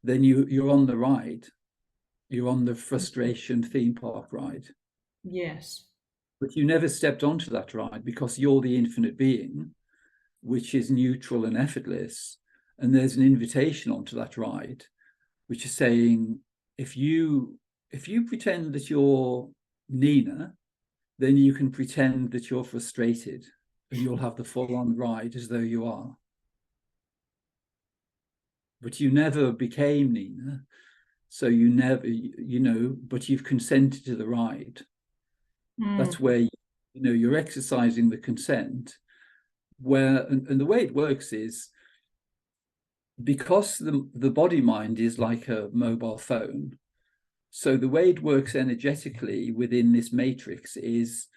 then you're on the ride. You're on the frustration theme park ride. Yes. But you never stepped onto that ride, because you're the infinite being, which is neutral and effortless. and there's an invitation onto that ride, which is saying, if you pretend that you're Nina, then you can pretend that you're frustrated, and you'll have the full-on ride as though you are. But you never became Nina, so you never, but you've consented to the ride. That's where you're exercising the consent. Where and the way it works is, because the body mind is like a mobile phone. So the way it works energetically within this matrix is,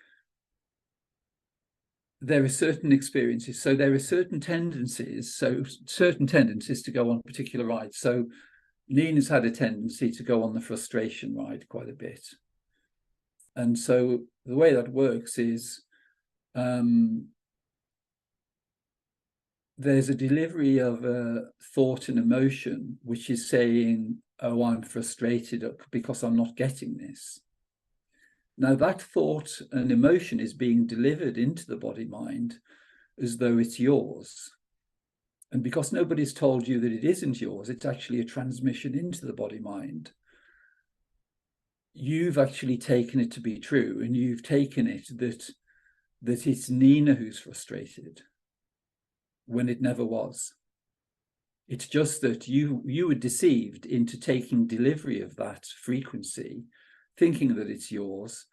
there are certain experiences. So there are certain tendencies. So certain tendencies to go on particular rides. So Nina's had a tendency to go on the frustration ride quite a bit. And so the way that works is, there's a delivery of a thought and emotion, which is saying, oh, I'm frustrated because I'm not getting this. Now, that thought and emotion is being delivered into the body mind as though it's yours. And because nobody's told you that it isn't yours, it's actually a transmission into the body mind. You've actually taken it to be true, and you've taken it that it's Nina who's frustrated, when it never was. It's just that you were deceived into taking delivery of that frequency, thinking that it's yours,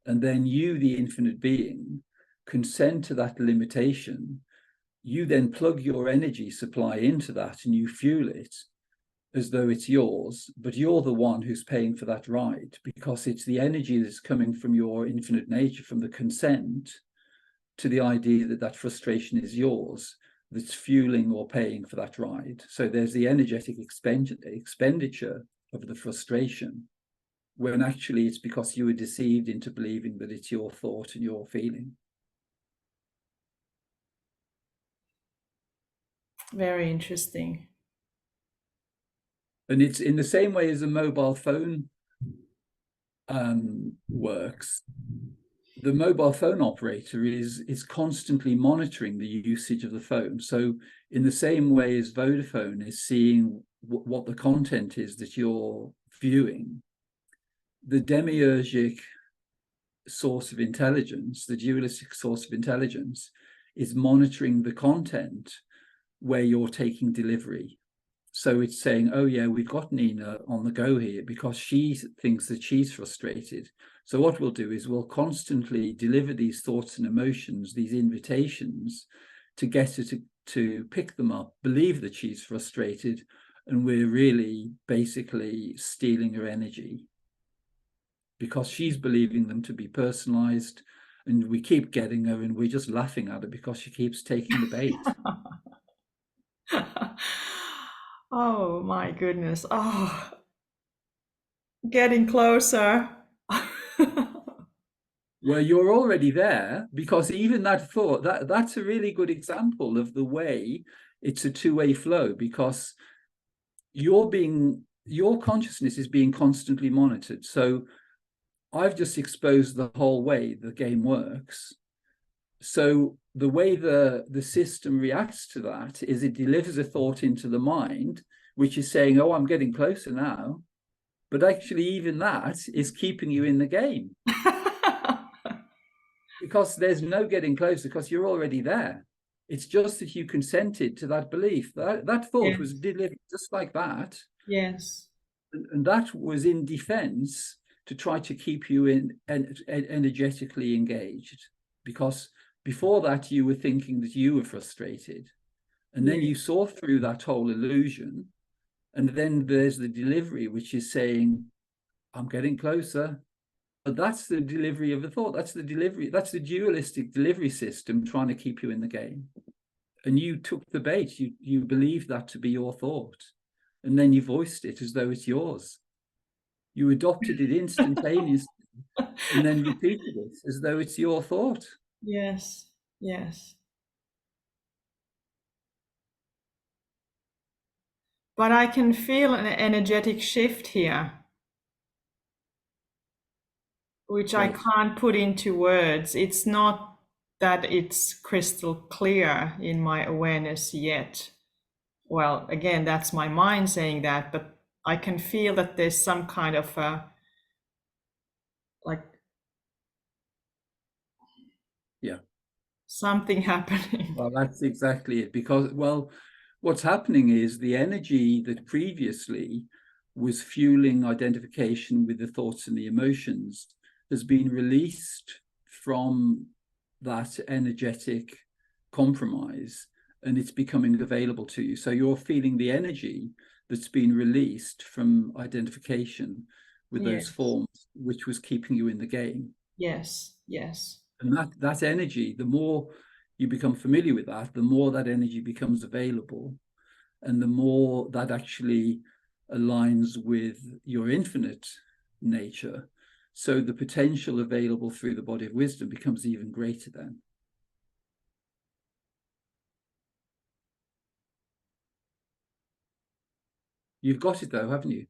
and then you, the infinite being, consent to that limitation. You then plug your energy supply into that, and you fuel it as though it's yours, but you're the one who's paying for that ride, because it's the energy that's coming from your infinite nature, from the consent to the idea that that frustration is yours, that's fueling or paying for that ride. So there's the energetic expenditure of the frustration, when actually it's because you were deceived into believing that it's your thought and your feeling. Very interesting. And it's in the same way as a mobile phone works. The mobile phone operator is constantly monitoring the usage of the phone. So in the same way as Vodafone is seeing what the content is that you're viewing, the demiurgic source of intelligence, the dualistic source of intelligence, is monitoring the content where you're taking delivery. So it's saying, oh yeah, we've got Nina on the go here because she thinks that she's frustrated. So what we'll do is we'll constantly deliver these thoughts and emotions, these invitations, to get her to pick them up, believe that she's frustrated, and we're really basically stealing her energy, because she's believing them to be personalized, and we keep getting her, and we're just laughing at her because she keeps taking the bait. Oh my goodness. Oh, getting closer. Well, you're already there, because even that thought, that's a really good example of the way it's a two-way flow, because your consciousness is being constantly monitored. So I've just exposed the whole way the game works. So the way the system reacts to that is it delivers a thought into the mind, which is saying, oh, I'm getting closer now. But actually, even that is keeping you in the game, because there's no getting closer, because you're already there. It's just that you consented to that belief. That thought Yes. was delivered just like that. Yes. And that was in defense to try to keep you energetically engaged, because before that you were thinking that you were frustrated, and then you saw through that whole illusion, and then there's the delivery, which is saying, I'm getting closer. But that's the delivery of the thought. That's the dualistic delivery system trying to keep you in the game. And you took the bait. You believed that to be your thought, and then you voiced it as though it's yours. You adopted it instantaneously and then repeated it as though it's your thought. Yes. Yes. But I can feel an energetic shift here, which I Right. can't put into words. It's not that it's crystal clear in my awareness yet. well, again, that's my mind saying that, but I can feel that there's some kind of like Yeah. something happening. Well, that's exactly it. Because, well, what's happening is the energy that previously was fueling identification with the thoughts and the emotions has been released from that energetic compromise, and it's becoming available to you. So you're feeling the energy that's been released from identification with those Yes, forms, which was keeping you in the game. yes, yes. And that energy, the more you become familiar with that, the more that energy becomes available, and the more that actually aligns with your infinite nature. So the potential available through the body of wisdom becomes even greater then. You've got it though, haven't you?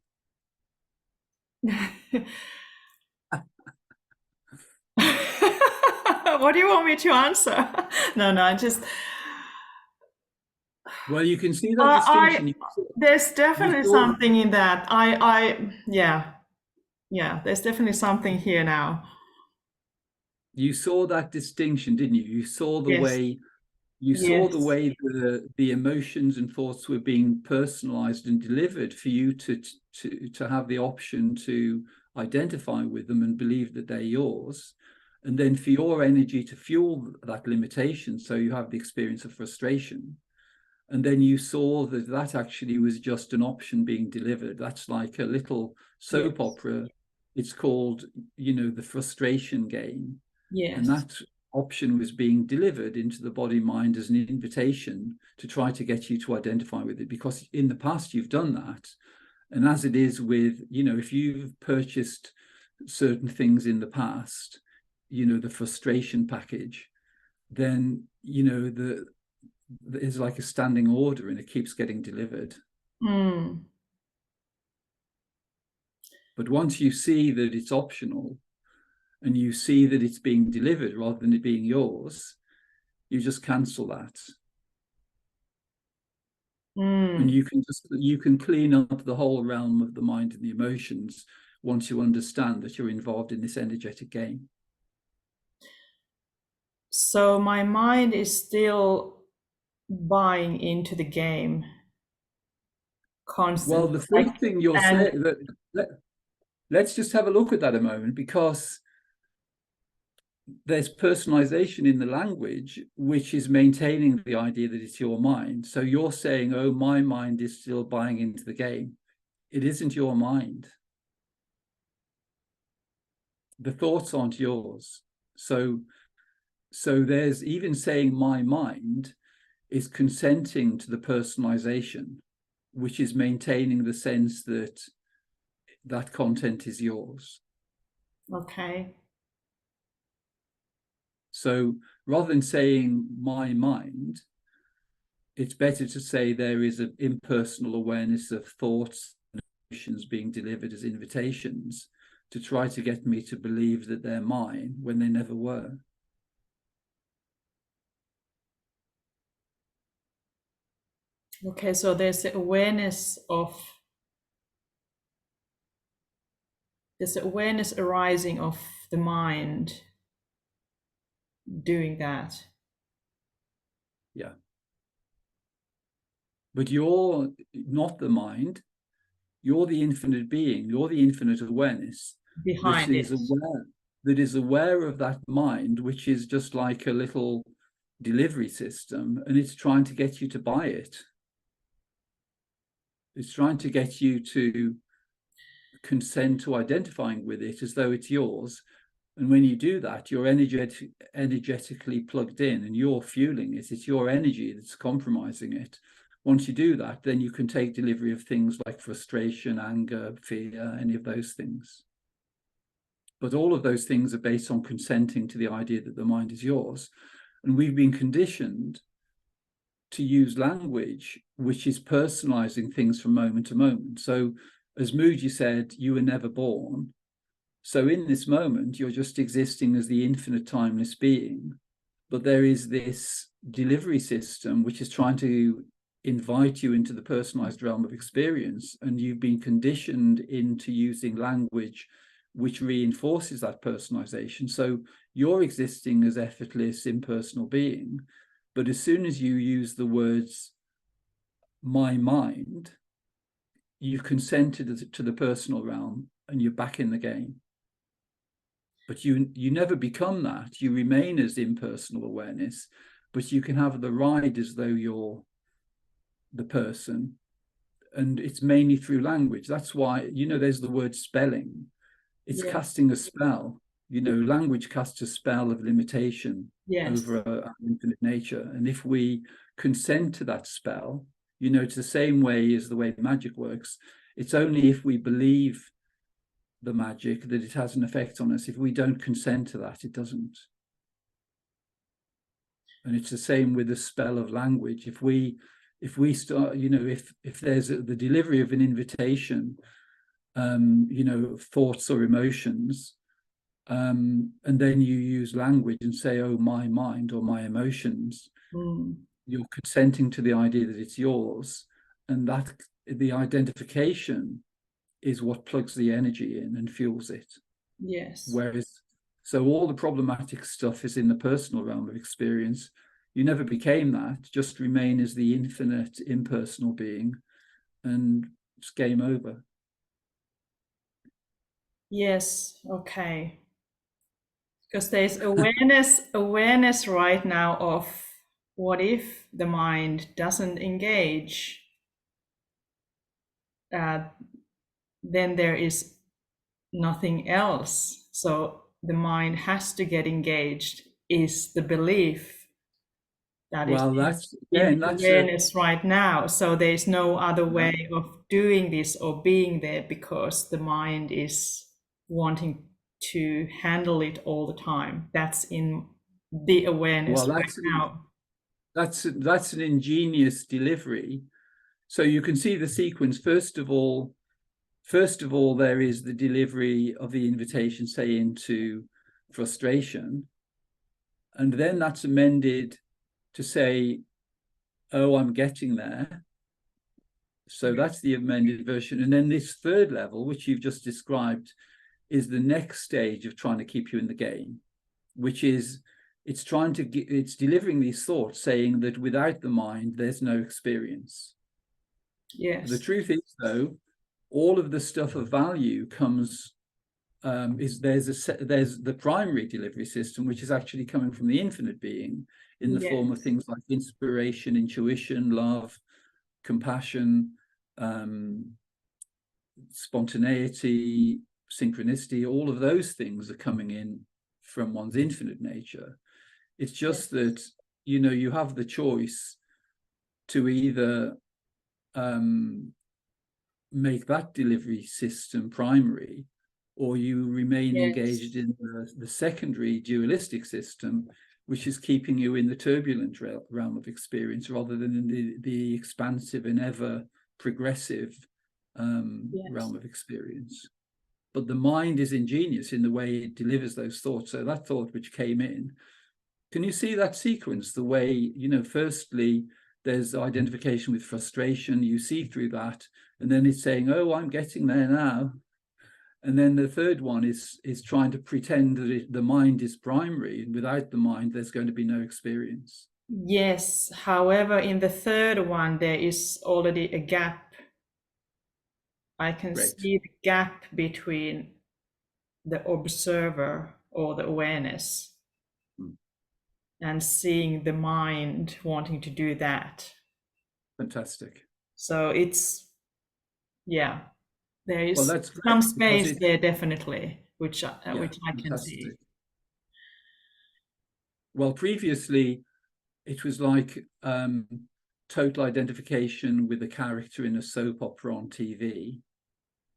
What do you want me to answer? No, no, just Well, you can see that I distinction. there's You definitely saw, something in that. Yeah, yeah, there's definitely something here now. you saw that distinction, didn't you? You saw the Yes, way you saw the yes, way the emotions and thoughts were being personalized and delivered for you to have the option to identify with them and believe that they're yours, and then for your energy to fuel that limitation, so you have the experience of frustration. And then you saw that that actually was just an option being delivered. That's like a little soap yes, opera. It's called, the frustration game. And yes. that option was being delivered into the body mind as an invitation to try to get you to identify with it, because in the past you've done that. And as it is with, if you've purchased certain things in the past, the frustration package, then there's like a standing order and it keeps getting delivered. Mm, But once you see that it's optional and you see that it's being delivered rather than it being yours, you just cancel that. And mm. you can clean up the whole realm of the mind and the emotions once you understand that you're involved in this energetic game. So my mind is still buying into the game Well, constantly. the Like, first thing you're and saying, let's just have a look at that a moment, because there's personalization in the language, which is maintaining the idea that it's your mind. So you're saying, oh, my mind is still buying into the game. It isn't your mind. The thoughts aren't yours. So there's even saying my mind is consenting to the personalization, which is maintaining the sense that that content is yours. okay. So rather than saying my mind, it's better to say there is an impersonal awareness of thoughts and emotions being delivered as invitations to try to get me to believe that they're mine when they never were. Okay, so there's the awareness arising of the mind doing that. Yeah. But you're not the mind, you're the infinite being, you're the infinite awareness that Behind is it. aware that is aware of that mind, which is just like a little delivery system, and it's trying to get you to buy it. It's trying to get you to consent to identifying with it as though it's yours. And when you do that, you're energetically plugged in and you're fueling it. It's your energy that's compromising it. Once you do that, then you can take delivery of things like frustration, anger, fear, any of those things. But all of those things are based on consenting to the idea that the mind is yours. And we've been conditioned to use language which is personalizing things from moment to moment. So as Mooji said, you were never born. So in this moment, you're just existing as the infinite timeless being. But there is this delivery system which is trying to invite you into the personalized realm of experience, and you've been conditioned into using language which reinforces that personalization. So you're existing as effortless, impersonal being, but as soon as you use the words my mind, you consented to the personal realm and you're back in the game. But you never become that. You remain as impersonal awareness, but you can have the ride as though you're the person. And it's mainly through language. That's why, there's the word spelling. It's casting a spell. Language casts a spell of limitation over our infinite nature. And if we consent to that spell, it's the same way as the way magic works. It's only if we believe the magic that it has an effect on us. If we don't consent to that, it doesn't. And it's the same with the spell of language. If we start, if there's the delivery of an invitation, thoughts or emotions, and then you use language and say, oh, my mind or my emotions, you're consenting to the idea that it's yours, and that the identification is what plugs the energy in and fuels it. Yes. So all the problematic stuff is in the personal realm of experience. You never became that, just remain as the infinite, impersonal being, and it's game over. Yes, okay. Because there's awareness right now of what if the mind doesn't engage? Then there is nothing else. So the mind has to get engaged, is the belief that is in awareness right now. So there's no other way of doing this or being there, because the mind is wanting to handle it all the time. That's in the awareness right now. That's an ingenious delivery. So you can see the sequence. First of all, there is the delivery of the invitation, say, into frustration. And then that's amended to say, oh, I'm getting there. So that's the amended version. And then this third level, which you've just described, is the next stage of trying to keep you in the game, which is it's delivering these thoughts saying that without the mind, there's no experience. Yes. The truth is, though, all of the stuff of value comes, there's the primary delivery system, which is actually coming from the infinite being in the form of things like inspiration, intuition, love, compassion, spontaneity, synchronicity. All of those things are coming in from one's infinite nature. It's just that, you have the choice to either make that delivery system primary, or you remain engaged in the secondary dualistic system, which is keeping you in the turbulent realm of experience rather than in the expansive and ever progressive realm of experience. But the mind is ingenious in the way it delivers those thoughts. So that thought which came in, can you see that sequence? The way, firstly, there's identification with frustration. You see through that, and then it's saying, oh, I'm getting there now. And then the third one is trying to pretend that the mind is primary, and without the mind, there's going to be no experience. Yes. However, in the third one, there is already a gap. I can see the gap between the observer or the awareness and seeing the mind wanting to do that. Fantastic. So it's, there is some space there definitely, which I can see. Well, previously it was like total identification with a character in a soap opera on TV.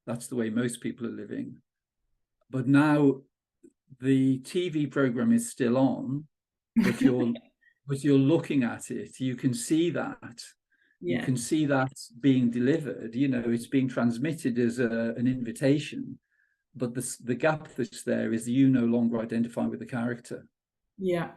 That's the way most people are living. But now the TV program is still on, but you're looking at it. You can see that. You can see that being delivered. It's being transmitted as an invitation, but the gap that's there is you no longer identify with the character. Yeah.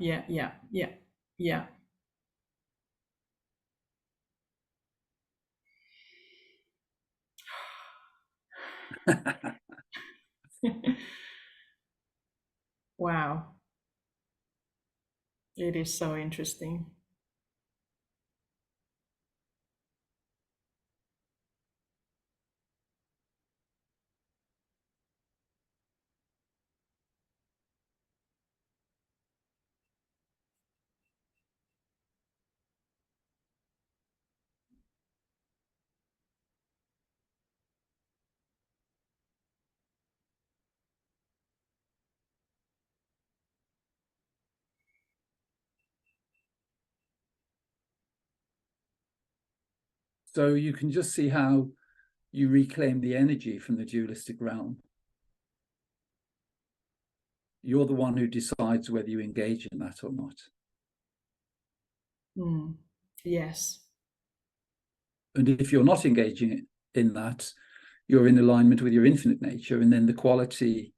Wow, it is so interesting. So you can just see how you reclaim the energy from the dualistic realm. You're the one who decides whether you engage in that or not. Yes. And if you're not engaging in that, you're in alignment with your infinite nature, and then the quality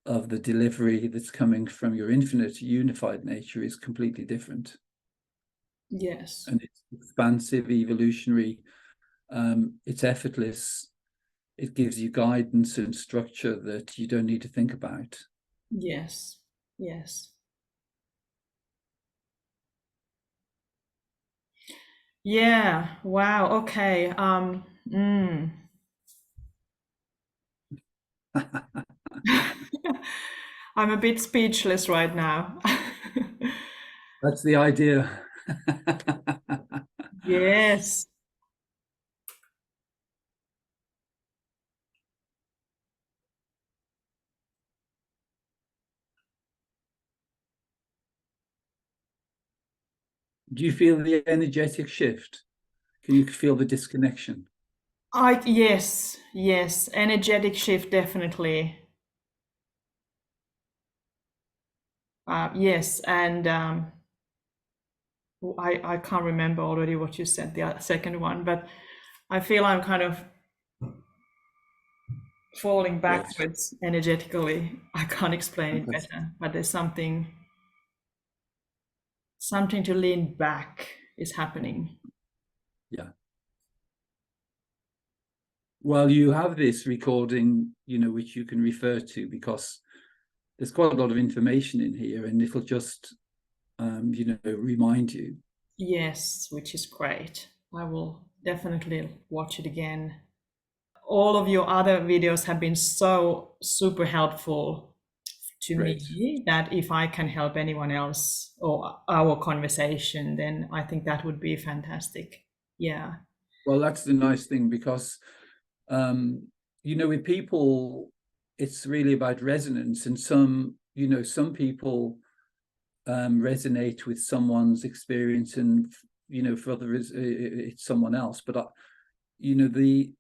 of the delivery that's coming from your infinite unified nature is completely different. Yes. And it's expansive, evolutionary, it's effortless. It gives you guidance and structure that you don't need to think about. Yes. Yes. Yeah. Wow. Okay. I'm a bit speechless right now. That's the idea. Yes. Do you feel the energetic shift? Can you feel the disconnection? Yes, yes. Energetic shift, definitely. Yes, and I can't remember already what you said, the second one, but I feel I'm kind of falling Great. backwards energetically. I can't explain it Fantastic. better, but there's something to lean back is happening. Yeah. Well, you have this recording, which you can refer to, because there's quite a lot of information in here, and it'll just, remind you. Yes, which is great. I will definitely watch it again. All of your other videos have been so super helpful to Great. me that if I can help anyone else or our conversation, then I think that would be fantastic. Yeah. Well, that's the nice thing, because, with people, it's really about resonance, and some people resonate with someone's experience, and for others it's someone else. But the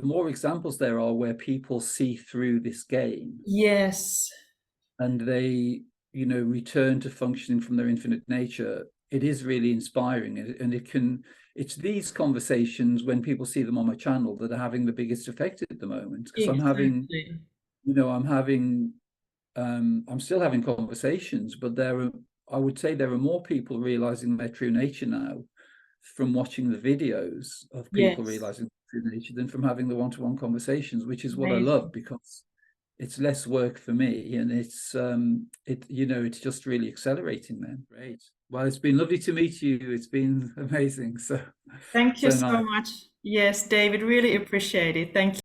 more examples there are where people see through this game, Yes. and they return to functioning from their infinite nature, it is really inspiring. And it's these conversations, when people see them on my channel, that are having the biggest effect at the moment, because Exactly. I'm still having conversations, but I would say there are more people realizing their true nature now from watching the videos of people Yes. realizing their true nature than from having the one-to-one conversations, which is what I love, Amazing. because it's less work for me, and it's just really accelerating then. Great. Well, it's been lovely to meet you. It's been amazing. So Thank you so so nice. much. Yes, David, really appreciate it. Thank you.